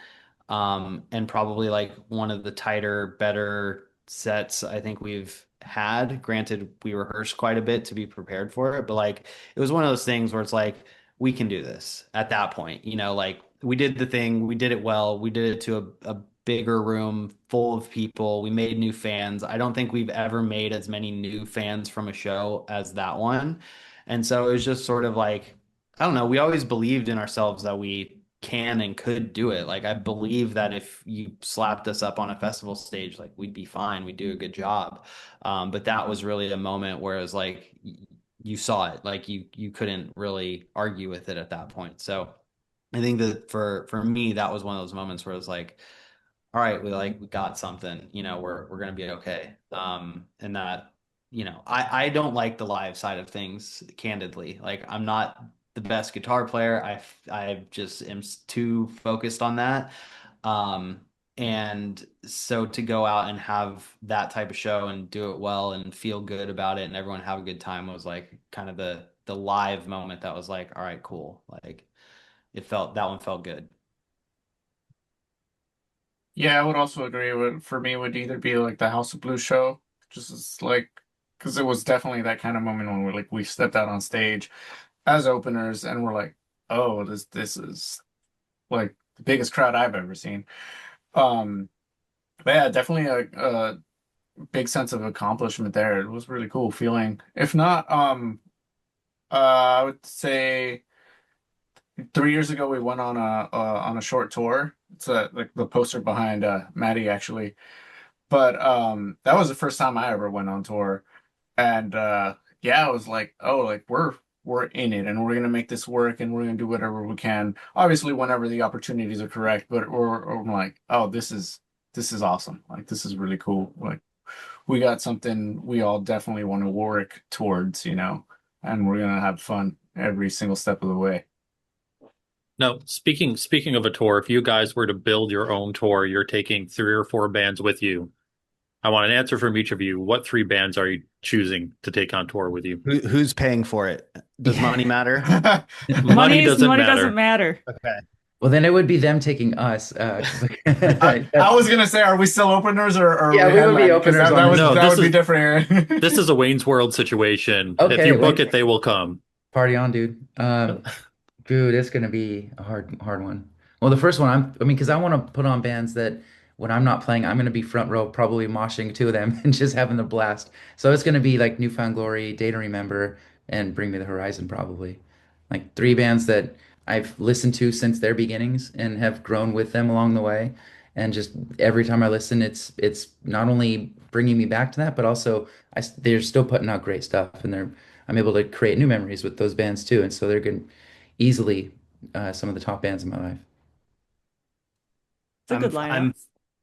and probably like one of the tighter, better sets I think we've had. Granted, we rehearsed quite a bit to be prepared for it, but like it was one of those things where it's like we can do this at that point. Like we did the thing, we did it well, we did it to a bigger room full of people. We made new fans. I don't think we've ever made as many new fans from a show as that one. And so it was just sort of like, I don't know, we always believed in ourselves that we can and could do it. Like I believe that if you slapped us up on a festival stage, like we'd be fine, we'd do a good job. But that was really a moment where it was like you saw it. Like you couldn't really argue with it at that point. So I think that for me, that was one of those moments where it was like, all right, we got something, we're gonna be okay. And that, I don't like the live side of things, candidly. Like I'm not the best guitar player. I just am too focused on that. Um, and so to go out and have that type of show and do it well and feel good about it and everyone have a good time was like kind of the live moment that was like, all right, cool. Like that one felt good. Yeah, I would also agree with for me would either be like the House of Blues show, just as like because it was definitely that kind of moment when we stepped out on stage as openers and we're like, oh, this is like the biggest crowd I've ever seen. Um, but yeah, definitely a big sense of accomplishment there. It was really cool feeling. If not, I would say 3 years ago we went on a short tour. It's like the poster behind Matty actually. But that was the first time I ever went on tour. And yeah, I was like, oh, like we're in it and we're gonna make this work and we're gonna do whatever we can. Obviously, whenever the opportunities are correct, but we're like, oh, this is awesome. Like this is really cool. Like we got something we all definitely want to work towards, and we're gonna have fun every single step of the way. Now, speaking of a tour, if you guys were to build your own tour, you're taking three or four bands with you. I want an answer from each of you. What three bands are you choosing to take on tour with you? Who's paying for it? Does Yeah. money matter? Money doesn't Money doesn't matter. matter. Okay. Well, then it would be them taking us. I was gonna say, are we still openers or are Yeah, we we would be headlining? Because openers that, on that this. would No, that this would be is different. this is a Wayne's World situation. If Okay, you book wait, it, they will come. party on, dude. Dude, it's gonna be a hard one. Well, the first one, I mean, because I want to put on bands that when I'm not playing, I'm gonna be front row, probably moshing two of them and just having the blast. So it's gonna be like Newfound Glory, Day to Remember, and Bring Me the Horizon, probably. Like three bands that I've listened to since their beginnings and have grown with them along the way. And just every time I listen, it's not only bringing me back to that, but also they're still putting out great stuff, and I'm able to create new memories with those bands too. And so they're good, easily some of the top bands in my life. It's a I'm good lineup. I'm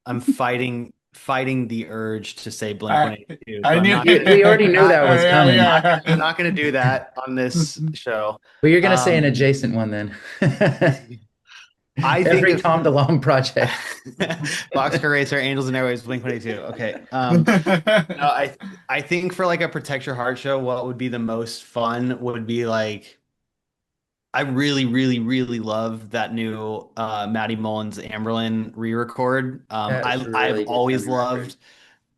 I'm fighting the urge to say Blink I 182, I but I'm knew not We, gonna we already knew that was coming, I'm yeah. not gonna do that on this show. but you're gonna say an Um, adjacent one then. I think Every if Tom DeLonge project. Boxcar Racer, Angels and Airwaves, Blink 182. Okay. No, I think for like a Protect Your Heart show, what would be the most fun would be like I really, really, really love that new Matty Mullins Amberlin re-record. That's a I've really good always sounding record. loved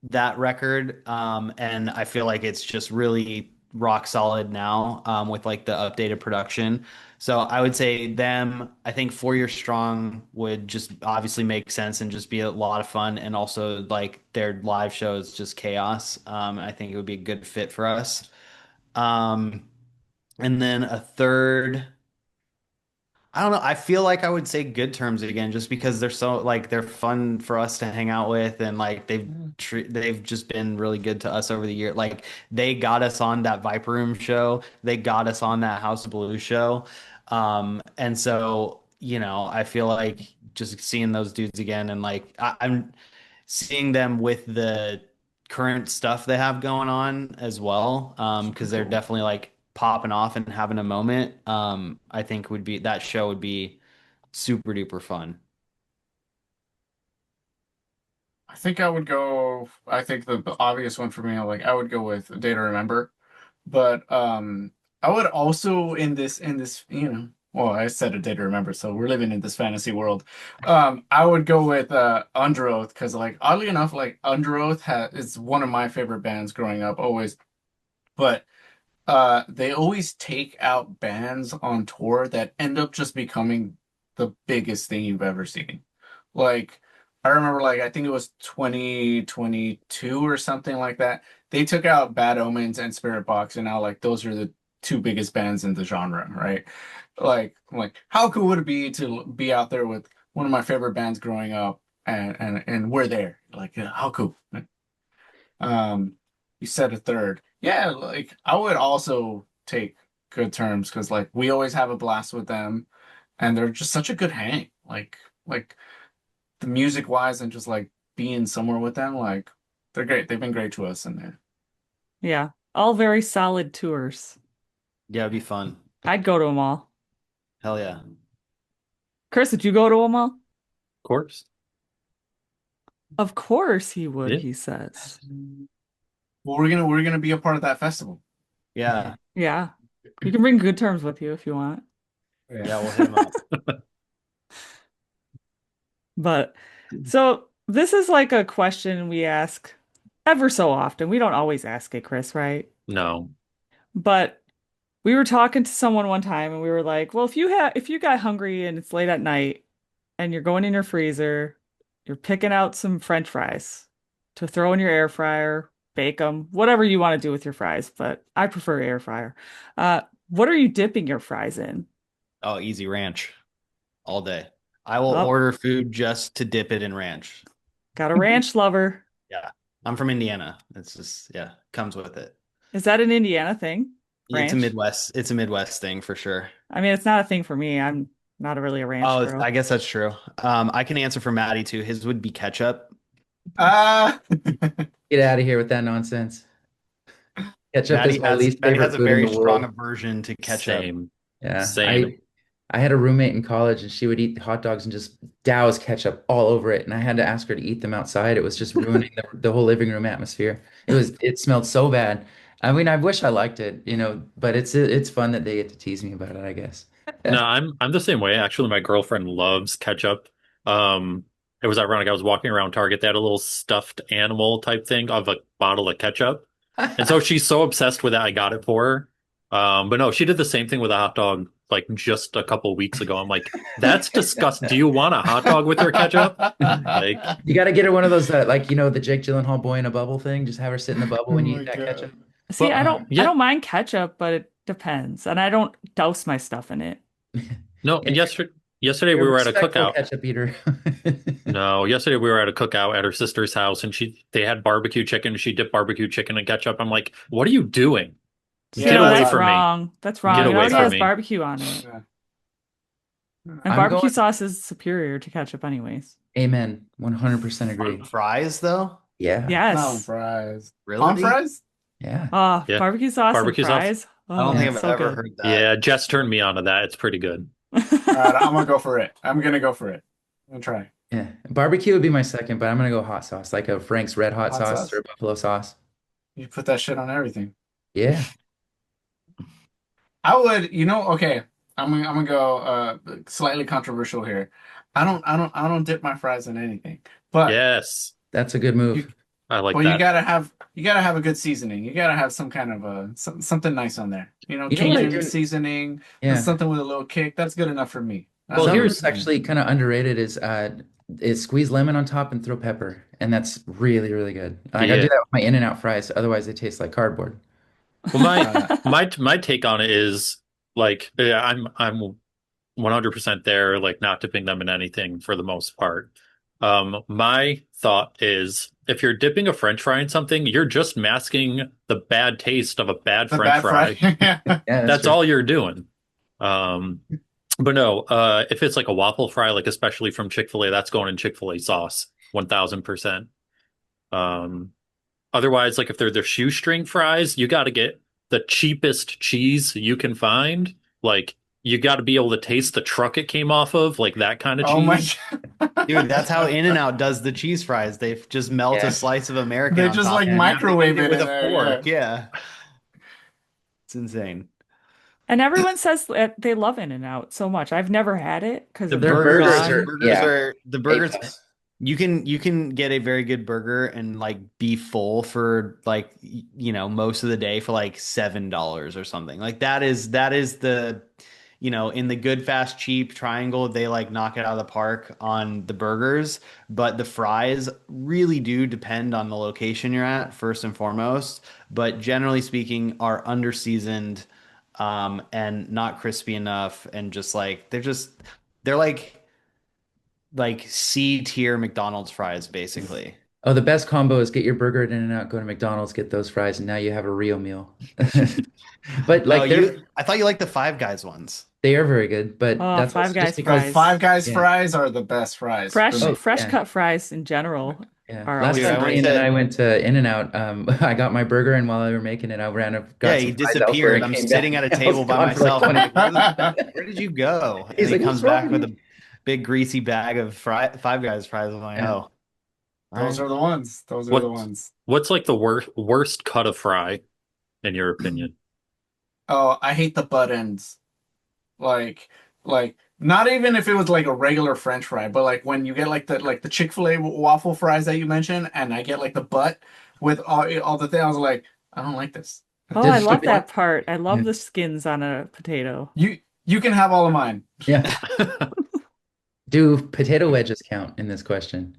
that record, and I feel like it's just really rock solid now with like the updated production. So I would say them. I think 4 Year Strong would just obviously make sense and just be a lot of fun, and also like their live show is just chaos. I think it would be a good fit for us. Um, and then a third. I don't know. I feel like I would say Good Terms again, just because they're so like they're fun for us to hang out with, and like they've just been really good to us over the year. Like they got us on that Viper Room show, they got us on that House of Blues show, and so I feel like just seeing those dudes again, and like I'm seeing them with the current stuff they have going on as well, Super because they're cool. definitely like popping off and having a moment. I think would be that show would be super duper fun. I think the obvious one for me, like I would go with A Day to Remember. But I would also in this, well, I said A Day to Remember, so we're living in this fantasy world. I would go with Under Oath because like oddly enough, like Under Oath is one of my favorite bands growing up, always. But they always take out bands on tour that end up just becoming the biggest thing you've ever seen. Like, I remember, like, I think it was 2022 or something like that. They took out Bad Omens and Spirit Box, and now, like, those are the two biggest bands in the genre, right? Like, how cool would it be to be out there with one of my favorite bands growing up, and we're there? Like, yeah, how cool? Um, you said a third. Yeah, like I would also. take good terms because like we always have a blast with them, and they're just such a good hang. Like the music wise and just like being somewhere with them, like they're great. They've been great to us, and Yeah. All very solid tours. Yeah, it'd be fun. I'd go to them all. Hell yeah. Chris, would you go to them all? Of course. Of course he would, Yeah. he says. well, we're gonna be a part of that festival. Yeah. Yeah. You can bring good terms with you if you want. Yeah, we'll hit him up. But so this is like a question we ask ever so often. We don't always ask it, Chris, right? No. But we were talking to someone one time and we were like, well, if you got hungry and it's late at night and you're going in your freezer, you're picking out some French fries to throw in your air fryer, bake them, whatever you want to do with your fries, but I prefer air fryer. What are you dipping your fries in? Oh, easy ranch all day. I will Oh, order food just to dip it in ranch. got a ranch lover. Yeah. I'm from Indiana. It's just, yeah, comes with it. Is that an Indiana thing? Ranch? It's a Midwest thing for sure. I mean, it's not a thing for me. I'm not really a ranch Oh, girl. I guess that's true. I can answer for Matty too. His would be ketchup. Uh Get out of here with that nonsense. Ketchup is my least Matty favorite has a food in very the strong world. aversion to ketchup. Same. Yeah, Same. I had a roommate in college and she would eat hot dogs and just douse ketchup all over it. And I had to ask her to eat them outside. It was just ruining the whole living room atmosphere. It smelled so bad. I mean, I wish I liked it, but it's fun that they get to tease me about it, I guess. No, I'm the same way. Actually, my girlfriend loves ketchup. Um, it was ironic. I was walking around Target. They had a little stuffed animal type thing of a bottle of ketchup. And so she's so obsessed with that, I got it for her. But no, she did the same thing with a hot dog like just a couple weeks ago. I'm like, that's disgusting. Do you want a hot dog with your ketchup? Like, You got to get her one of those, the Jake Gyllenhaal boy in a bubble thing. Just have her sit in the bubble oh when you my eat that God. ketchup. See, well, I yeah, don't mind ketchup, but it depends. And I don't douse my stuff in it. no. Yeah, Yesterday we you're a were at a respectful cookout. ketchup eater. No, yesterday we were at a cookout at her sister's house, and they had barbecue chicken. She dipped barbecue chicken in ketchup. I'm like, what are you doing? See, Get no, away that's from me. wrong. That's Get wrong. It away already from has me. barbecue on it. Yeah. And I'm barbecue going, sauce is superior to ketchup anyways. amen. 100% agree. On fries though? Yeah. Not on Yes. fries. Really? On fries? Yeah. Oh, Yeah, barbecue sauce and barbecue sauce. fries. I don't Oh, think Yeah. I've so ever good. heard that. Yeah, Jess turned me on to that. It's pretty good. All right, I'm gonna go for it. I'm gonna go for it. I'm gonna try. Yeah. Barbecue would be my second, but I'm gonna go hot sauce, like a Frank's Red Hot Hot sauce or sauce. a buffalo sauce. You put that shit on everything. Yeah. I would, okay. I'm gonna go slightly controversial here. I don't dip my fries in anything. But Yes, That's a good you move. I like but you that. gotta have a good seasoning. You gotta have some kind of something nice on there. You know what I Cajun do? seasoning, Yeah. something with a little kick. That's good enough for me. Well, Something here's that's actually kind of underrated is squeeze lemon on top and throw pepper, and that's really, really good. Like I do yeah. that with my In-N-Out fries, otherwise they taste like cardboard. Well, my Uh, my take on it is like yeah, I'm 100% there, like not dipping them in anything for the most part. My thought is if you're dipping a French fry in something, you're just masking the bad taste of a bad the French bad fry. fry. Yeah, that's That's true. all you're doing. Um, but no, if it's like a waffle fry, like especially from Chick-fil-A, that's going in Chick-fil-A sauce, 1000%. Um, Otherwise, like if they're their shoestring fries, you got to get the cheapest cheese you can find. Like you got to be able to taste the truck it came off of, like that kind of Oh my cheese. God. Dude, that's how In-N-Out does the cheese fries. They just melt a Yeah. slice of American They on just top like and have to microwave eat it with in a there. fork. Yeah. Yeah. It's insane. And everyone says that they love In-N-Out so much. I've never had it because The it's Their burgers, burgers gone. are, burgers yeah, are the A burgers. plus. You can get a very good burger and like be full for like most of the day for like $7 or something. Like that is the in the good fast cheap triangle they like knock it out of the park on the burgers, but the fries really do depend on the location you're at first and foremost, but generally speaking are under seasoned and not crispy enough and just like they're like C tier McDonald's fries, basically. Oh, the best combo is get your burger at In-N-Out, go to McDonald's, get those fries, and now you have a real meal. But No, like I thought you liked the Five Guys ones. they are very good, but Oh, that's Five also just Guys The because fries. Five Guys yeah. fries are the best fries for Fresh Oh, me. fresh yeah. cut fries in general Yeah. are Last always Dude, I time went great. Kean and I to went to In-N-Out, I got my burger, and while they were making it, I Yeah, got some he fries elsewhere disappeared. and I'm came sitting at back. a I was table by gone for like myself. I'm 20 like, minutes. where did you go? And He's he like, comes "What's wrong back with with you?" a big greasy bag of Five Guys fries. I'm like, Yeah. oh, all Those right. are the ones. Those are the What ones. what's like the worst cut of fry in your opinion? Oh, I hate the butt ends. Like, like not even if it was like a regular French fry, but like when you get like the Chick-fil-A waffle fries that you mentioned, and I get like the butt with all the thing, I was like, I don't like this. Oh, I Does love the that part. I love yeah. the skins on a potato. You can have all of mine. Yeah. Do potato wedges count in this question?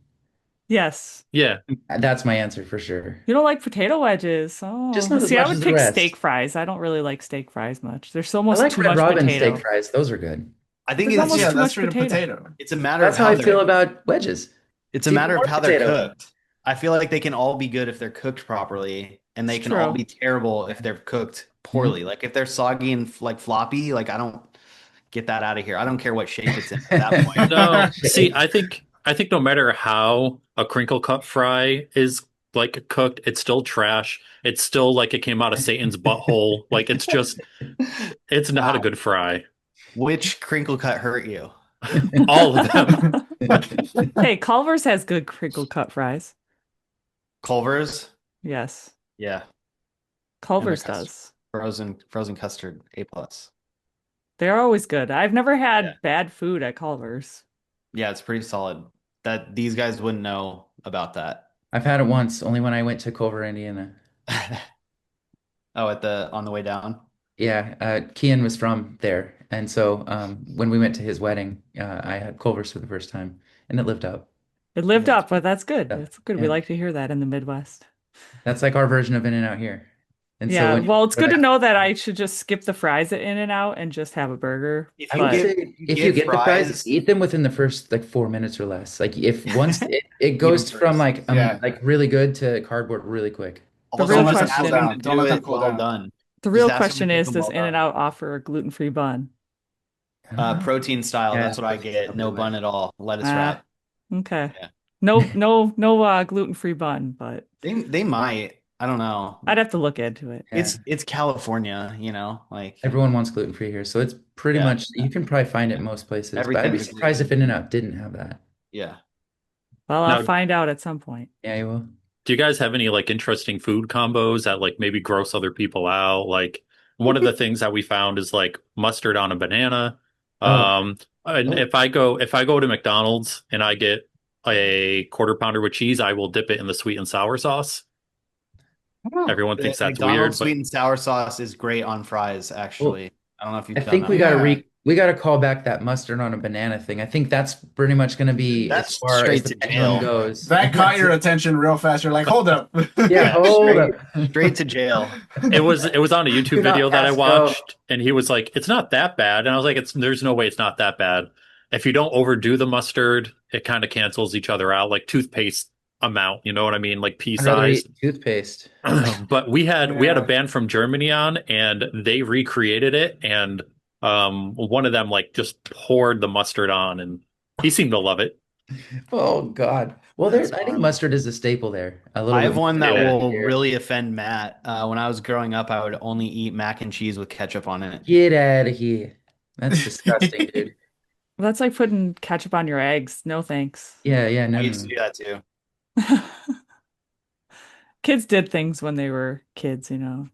Yes. Yeah. That's my answer for sure. You don't like potato wedges. Just Oh, not as see, I much as would the pick rest. steak fries. I don't really like steak fries much. There's I almost like too Red much Robin steak potato. fries. Those are good. I think There's it's almost Yeah, too that's much straight up potato. potato. it's a matter of That's how how I feel they're about wedges. it's a It's even matter of more how they're potato. cooked. I feel like they can all be good if they're cooked properly, and It's they can all true. be terrible if they're cooked Mhm. poorly. Like if they're soggy and like floppy, like I don't get that out of here. I don't care what shape it's in at that point. No, see, Shape. I think no matter how a crinkle cut fry is like cooked, it's still trash. It's still like it came out of Satan's butthole. Like it's not a Wow. good fry. Which crinkle cut hurt you? All of them. Hey, Culver's has good crinkle cut fries. Culver's? Yes, Yeah. And the Culver's custard. does. Frozen custard A plus. They're always good. I've never Yeah. had bad food at Culver's. Yeah, it's pretty solid. That these guys wouldn't know about that. I've had it once, only when I went to Culver, Indiana. Oh, at the on the way down. Yeah, Kean was from there, and so when we went to his wedding, I had Culver's for the first time, and it lived up. It lived Yeah. up, but that's good. Yeah, That's good. We yeah. like to hear that in the Midwest. That's like our version of In-N-Out here. And so Yeah, when well, it's when good to know that I should just skip the fries at In-N-Out and just have a burger. If I you would But get say you if you get get the fries, fries, eat them within the first like 4 minutes or less. Like if once it Eat them goes from first. Yeah. like really good to cardboard really quick. the also real Don't let just them cool ask them question, to down. Don't do let them it cool well down. done. the Just real ask them to question cook is, them does well done. In-N-Out offer a gluten-free bun? Protein style, Yeah, that's what I get. No bun at all. Lettuce Ah, wrap. okay. Yeah. No gluten-free bun, but They might. I don't know. I'd have to look into it. Yeah. It's California, like Everyone wants gluten-free here, so it's pretty yeah, much you can probably find it most places. But I'd be everything's surprised if gluten. In-N-Out didn't have that. Yeah. Well, I'll Now, find out at some point. Yeah, you will. do you guys have any like interesting food combos that like maybe gross other people out? Like one of the things that we found is like mustard on a banana. Oh, And oh, if I go to McDonald's and I get a quarter pounder with cheese, I will dip it in the sweet and sour sauce. oh. Everyone The thinks that's McDonald's weird, sweet but and sour sauce is great on fries, Well, actually. I don't know if I you've done think that. Yeah. we got to call back that mustard on a banana thing. I think that's pretty much going to be as That's far as straight the to pendulum jail. goes. That caught your attention real fast. You're like, hold up. Yeah, Yeah, hold up. straight to jail. it was on a Do YouTube not video that I pass go. watched, and he was like, "It's not that bad," and I was like, There's no way it's not that bad. If you don't overdo the mustard, it kind of cancels each other out, like toothpaste amount. You know what I mean? Like pea I'd rather size. eat toothpaste. But we had a Yeah. band from Germany on, and they recreated it, and one of them like just poured the mustard on, and he seemed to love it. Oh God. Well, That's I think horrible. mustard is a staple there. A little I bit have more one that Yeah. will here. really offend Matt. When I was growing up, I would only eat mac and cheese with ketchup on it. Get out of here. That's disgusting, dude. That's like putting ketchup on your eggs. No thanks. Yeah, yeah, I no, no, used to no. do that too. Kids did things when they were kids. Do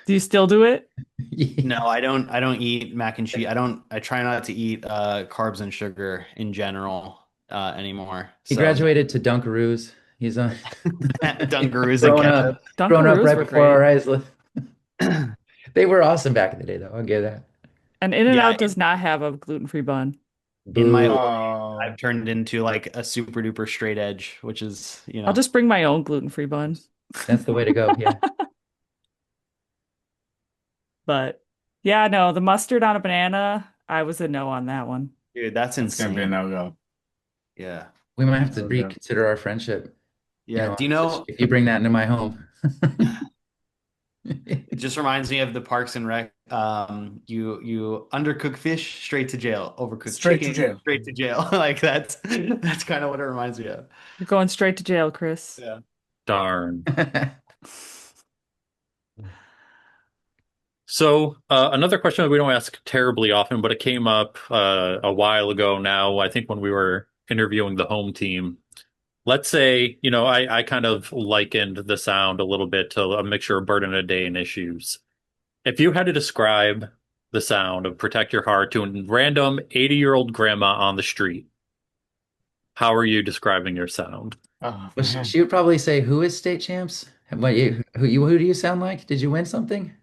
you still do it? Yeah. No, I don't eat mac and cheese. I try not to eat carbs and sugar in general anymore. He So graduated to Dunkaroos. He's on Dunkaroos and grown ketchup. up, grown up Dunkaroos right were before great. our eyes. They were awesome back in the day, though. I'll give that. And Yeah, In-N-Out does not have a gluten-free bun. in my Boo. old age, Oh. I've turned into like a super duper straight edge, which is, I'll just bring my own gluten-free bun. That's the way to go. Yeah. But yeah, no, the mustard on a banana, I was a no on that one. dude, that's It's gonna be a insane. no-go. Yeah. We might have to Okay. reconsider our friendship. You Yeah. know, Do you know? if you bring that into my home. It just reminds me of the Parks and Rec. You undercook fish, straight to jail. Overcook Straight to chicken, jail. straight to jail. Like that's kind of what it reminds me of. You're going straight to jail, Chris. Yeah. Darn. So, another question that we don't ask terribly often, but it came up a while ago now, I think when we were interviewing the home team. Let's say, I kind of likened the sound a little bit to a mixture of Bird in a Day and Issues. If you had to describe the sound of Protect Your Heart to a random 80-year-old grandma on the street, how are you describing your sound? Oh Well, man. she would probably say, "Who is state champs? Who do you sound like? Did you win something?"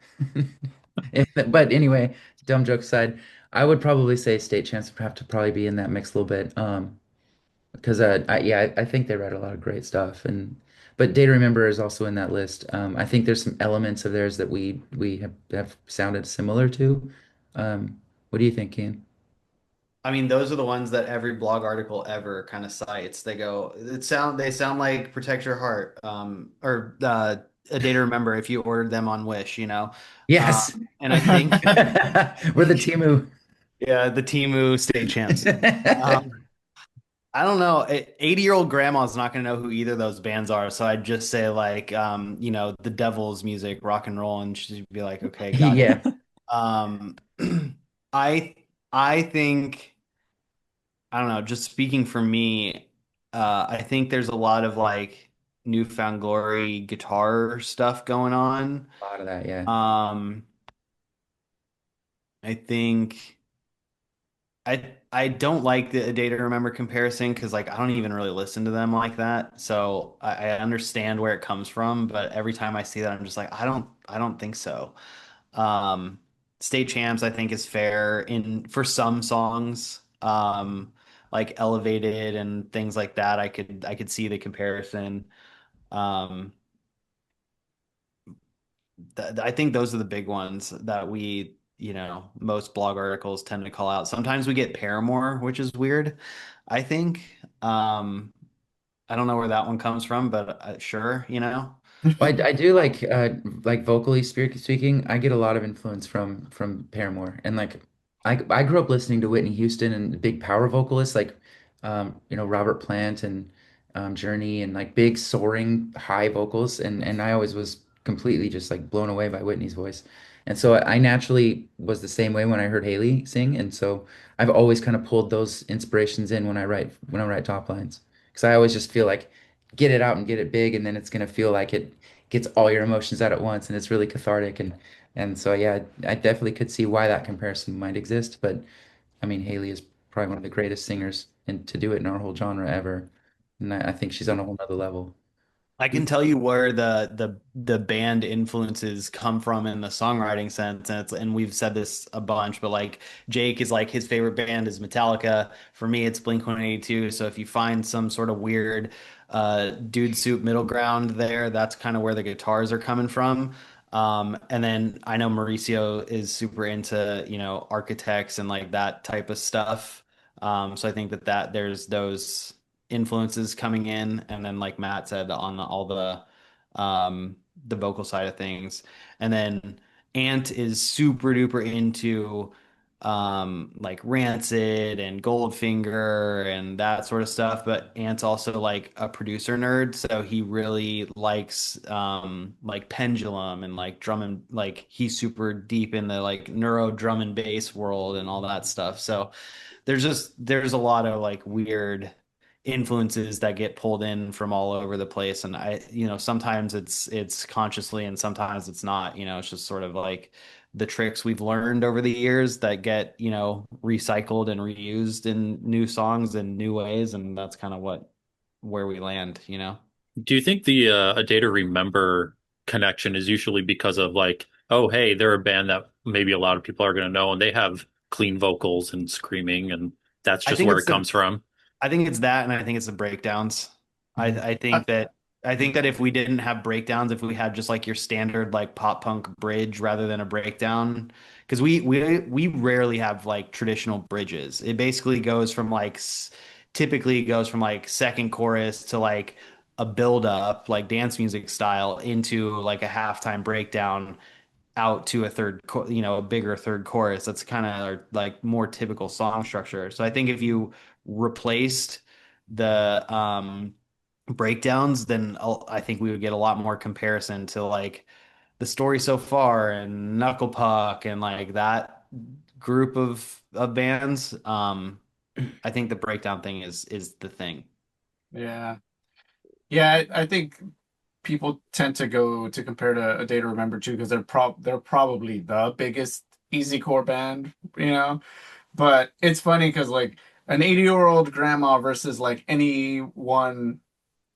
But anyway, dumb joke aside, I would probably say state champs would have to probably be in that mix a little bit. Because I think they write a lot of great stuff, and but Day to Remember is also in that list. I think there's some elements of theirs that we have sounded similar to. What do you think, Kean? I mean, those are the ones that every blog article ever kind of cites. They sound like Protect Your Heart, or A Day to Remember if you ordered them on Wish, you know. Yes. And I think, We're the Timu. yeah, the Timu state champs. Um, I don't know. 80-year-old grandma's not going to know who either of those bands are. So I'd just say like, the Devil's music, rock and roll, and she'd be like, okay, got it. Yeah. Um, I I think I don't know. Just speaking for me, I think there's a lot of like newfound glory guitar stuff going on. A lot of that, yeah. Um, I think. I don't like the A Day to Remember comparison because like I don't even really listen to them like that. So I understand where it comes from, but every time I see that, I'm just like, I don't think so. Um, State Champs, I think is fair in for some songs, like Elevated and things like that. I could see the comparison. Um, I think those are the big ones that most blog articles tend to call out. Sometimes we get Paramore, which is weird, I think. I don't know where that one comes from, but sure, you know. Well, I do like vocally speaking, I get a lot of influence from Paramore. And like I grew up listening to Whitney Houston and big power vocalists like Robert Plant and Journey and like big soaring high vocals and I always was completely just like blown away by Whitney's voice. And so I naturally was the same way when I heard Haley sing, and so I've always kind of pulled those inspirations in when I write top lines. Because I always just feel like get it out and get it big, and then it's gonna feel like it gets all your emotions out at once, and it's really cathartic. And so yeah, I definitely could see why that comparison might exist. But I mean, Haley is probably one of the greatest singers and to do it in our whole genre ever, and I think she's on a whole nother level. I can tell you where the band influences come from in the songwriting sense, and we've said this a bunch, but like Jake is like his favorite band is Metallica. For me, it's Blink-182. So if you find some sort of weird dude soup middle ground there, that's kind of where the guitars are coming from. And then I know Mauricio is super into, architects and like that type of stuff. So I think that there's those influences coming in, and then like Matt said on all the vocal side of things, and then Ant is super duper into like Rancid and Goldfinger and that sort of stuff, but Ant's also like a producer nerd, so he really likes like Pendulum and like drum and like he's super deep in the like neuro drum and bass world and all that stuff. So there's a lot of like weird influences that get pulled in from all over the place, and sometimes it's consciously and sometimes it's not. It's just sort of like the tricks we've learned over the years that get recycled and reused in new songs and new ways, and that's kind of where we land. Do you think the A Day to Remember connection is usually because of like, oh, hey, they're a band that maybe a lot of people are going to know and they have clean vocals and screaming, and that's I just think where it's it the comes from? I think it's that, and I think it's the breakdowns. I, Mhm. I think that I think that if we didn't have breakdowns, if we had just like your standard like pop punk bridge rather than a breakdown, because we rarely have like traditional bridges. It basically goes from like typically goes from like second chorus to like a build up like dance music style into like a halftime breakdown out to a a bigger third chorus. That's kind of like more typical song structure. So I think if you replaced the breakdowns, then I think we would get a lot more comparison to like the story so far and Knuckle Puck and like that group of bands. I think the breakdown thing is the thing. Yeah. Yeah, I think people tend to go to compare to A Day to Remember too because they're probably the biggest easycore band, you know. But it's funny because like an 80-year-old grandma versus like any one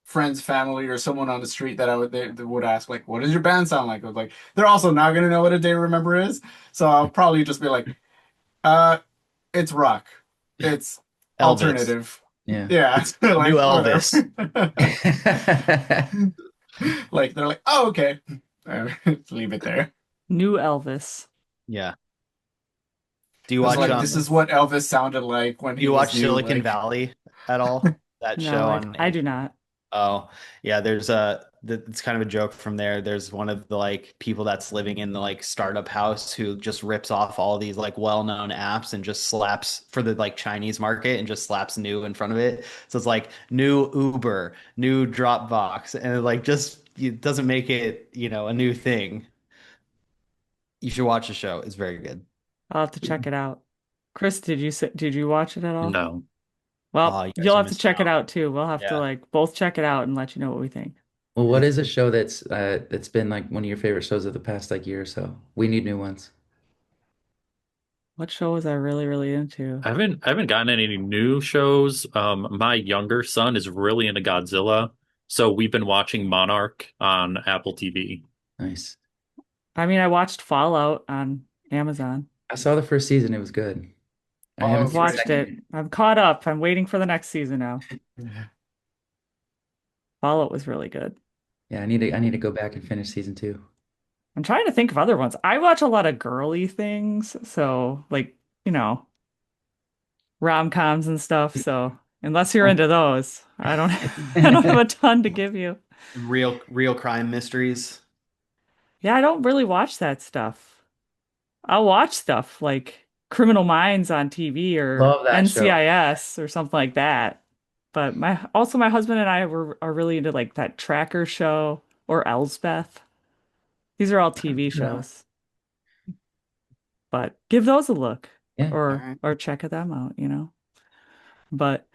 friend's family or someone on the street that they would ask like, "What does your band sound like?" I was like, they're also not gonna know what A Day to Remember is, so I'll probably just be like, "Uh, it's rock, it's Elvis, alternative." Yeah. Yeah, new like whatever. Elvis. Like they're like, "Oh, okay." Leave it there. New Elvis. Yeah. Do you It's watch like this is what Elvis sounded like when do he you was watch new. Silicon Like, Valley at all? That No, show I do not. Oh, yeah, it's kind of a joke from there. There's one of the like people that's living in the like startup house who just rips off all these like well-known apps and just slaps for the like Chinese market and just slaps new in front of it. So it's like new Uber, new Dropbox, and it doesn't make it, a new thing. You should watch the show. It's very good. I'll have to check it out. Chris, did you watch it at all? No. Well, Oh, you guys you'll are have to missing check it out. out too. We'll have to Yeah. like both check it out and let you know what we think. Well, what It's is a show that's been like one of your favorite shows of the past like year or so? We need new ones. What show was I really, really into? I haven't gotten any new shows. My younger son is really into Godzilla, so we've been watching Monarch on Apple TV. Nice. I mean, I watched Fallout on Amazon. I saw the first season. It was good. I haven't I've Fallout's seen the great. watched second it. yet. I'm caught up. I'm waiting for the next season now. Fallout was really good. Yeah, I need to go back and finish season two. I'm trying to think of other ones. I watch a lot of girly things, so like, you know, rom-coms and stuff. So unless you're into those, I don't I don't have a ton to give you. real crime mysteries. Yeah, I don't really watch that stuff. I'll watch stuff like Criminal Minds on TV or Love that show. NCIS or something like that. But my husband and I are really into like that Tracker show or Elsbeth. These are all TV No. shows. But give those a look Yeah. All or right. check them out. But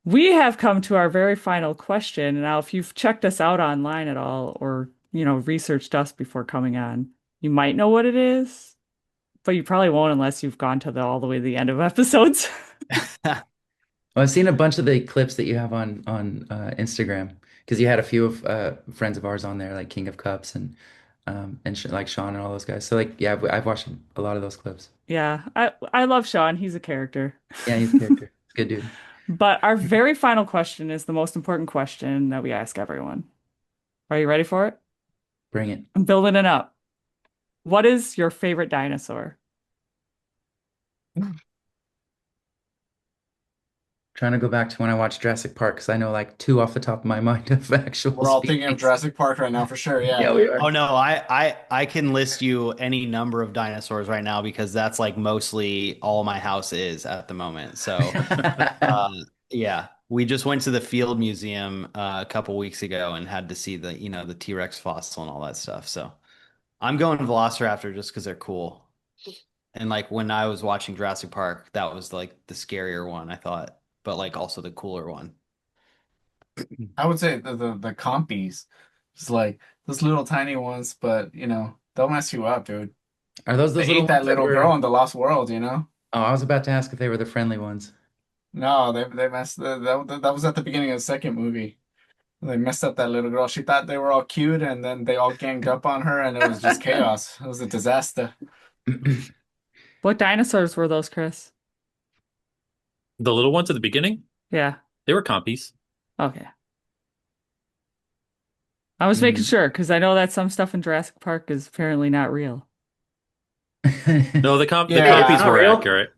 we have come to our very final question. Now, if you've checked us out online at all or, researched us before coming on, you might know what it is, but you probably won't unless you've gone to all the way to the end of episodes. Well, I've seen a bunch of the clips that you have on Instagram because you had a few of friends of ours on there, like King of Cups and like Sean and all those guys. So like, yeah, I've watched a lot of those clips. Yeah, I love Sean. He's a character. Yeah, he's a character. He's a good dude. But our very final question is the most important question that we ask everyone. Are you ready for it? Bring it. I'm building it up. What is your favorite dinosaur? Trying to go back to when I watched Jurassic Park because I know like two off the top of my mind of actual We're all thinking of species. Jurassic Park right now for sure. Yeah. Yeah, we are. Oh no, I can list you any number of dinosaurs right now because that's like mostly all my house is at the moment. So, yeah, we just went to the Field Museum a couple weeks ago and had to see the T-Rex fossil and all that stuff. So, I'm going Velociraptor just because they're cool. And like when I was watching Jurassic Park, that was like the scarier one, I thought, but like also the cooler one. I would say the compies, just like those little tiny ones, but they'll mess you up, dude. Are those They little ate that ones that little girl were? in the Lost World. Oh, I was about to ask if they were the friendly ones. No, they messed that was at the beginning of the second movie. They messed up that little girl. She thought they were all cute, and then they all ganged up on her, and it was just chaos. It was a disaster. What dinosaurs were those, Chris? The little ones at the beginning, Yeah. they were compies. Okay. I was making sure because I know that some stuff in Jurassic Park is apparently not real. No, the Yeah, compies not were real. accurate.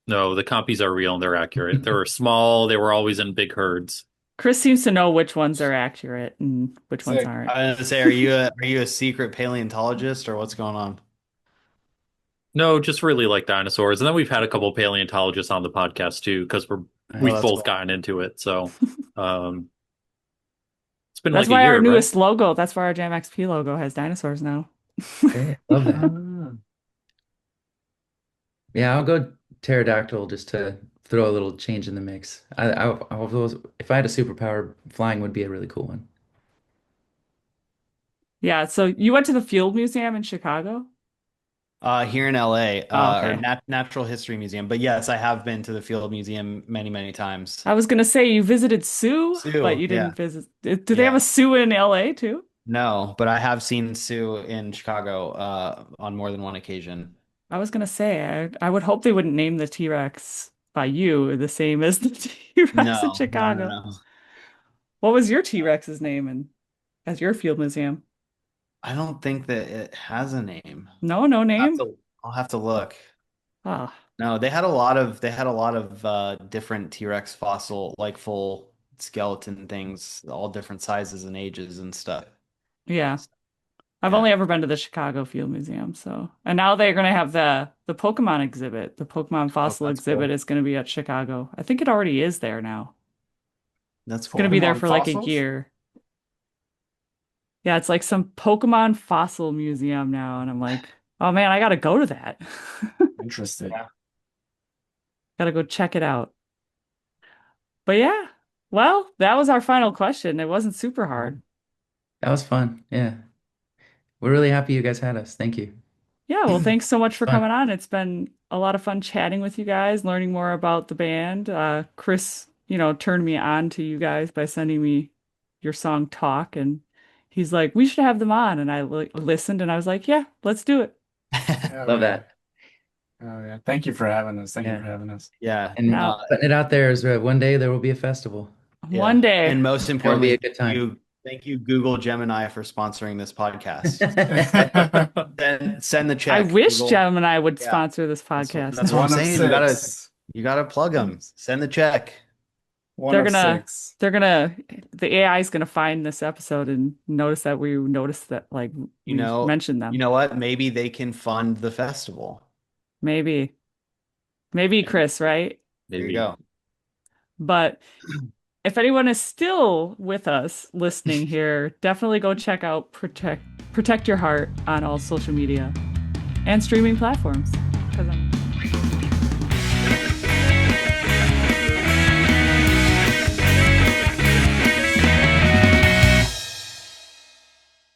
No, the compies are real and they're accurate. They were small. They were always in big herds. Chris seems to know which ones are accurate and which ones Sick. aren't. I was gonna say, are you a secret paleontologist or what's going on? No, just really like dinosaurs. And then we've had a couple paleontologists on the podcast too, because Oh, we've Nice. that's both cool. gotten into it. So um it's been That's like a why our year, right? newest logo, that's why our Jam XP logo has dinosaurs now. Hey, love that. Ah. Yeah, I'll go pterodactyl just to throw a little change in the mix. If I had a superpower, flying would be a really cool one. Yeah, so you went to the Field Museum in Chicago? Here in LA, Oh, or okay. Natural History Museum. But yes, I have been to the Field Museum many, many times. I was gonna say you visited Sue, but Sue, you yeah, didn't visit. Do they have a yeah. Sue in LA too? No, but I have seen Sue in Chicago on more than one occasion. I was gonna say I would hope they wouldn't name the T-Rex by you the same as the T-Rex in No, no, no, Chicago. no. What was your T-Rex's name in at your Field Museum? I don't think that it has a name. No, no I'll have name. to, I'll have to look. Ah, No, they had a lot of different T-Rex fossil, like full skeleton things, all different sizes and ages and stuff. yeah. I've Yeah. only ever been to the Chicago Field Museum, so and now they're gonna have the Pokemon exhibit. The Pokemon Oh, fossil that's cool. exhibit is gonna be at Chicago. I think it already is there now. That's It's gonna be cool. there Pokemon for like a fossils? year. Yeah, it's like some Pokemon fossil museum now, and I'm like, oh man, I gotta go to that. Interesting. Yeah. Gotta go check it out. But yeah, well, that was our final question. It wasn't super hard. That was fun. Yeah. We're really happy you guys had us. Thank you. Yeah, well, thanks so much It's for fun. coming on. It's been a lot of fun chatting with you guys, learning more about the band. Chris, turned me on to you guys by sending me your song Talk, and he's like, we should have them on. And I listened and I was like, yeah, let's do it. Oh, Love yeah. that. Oh, yeah. Thank you for having us. Thank you for Yeah. having us. Yeah. And Now, putting it out there is one day there will be a festival. one Yeah. day, And most That will be importantly, a good time. thank you, Google Gemini, for sponsoring this podcast. Then send the I check, wish Google. Gemini would Yeah. sponsor this podcast That's what I'm One of saying. six. You gotta plug them. Send the check. One they're of gonna six. they're gonna the AI is gonna find this episode and notice that like You we know, mentioned you them. know what? Maybe they can fund the festival. Maybe Chris, right? There you Maybe. go. But if anyone is still with us listening here, definitely go check out Protect Your Heart on all social media and streaming platforms. 'Cause I'm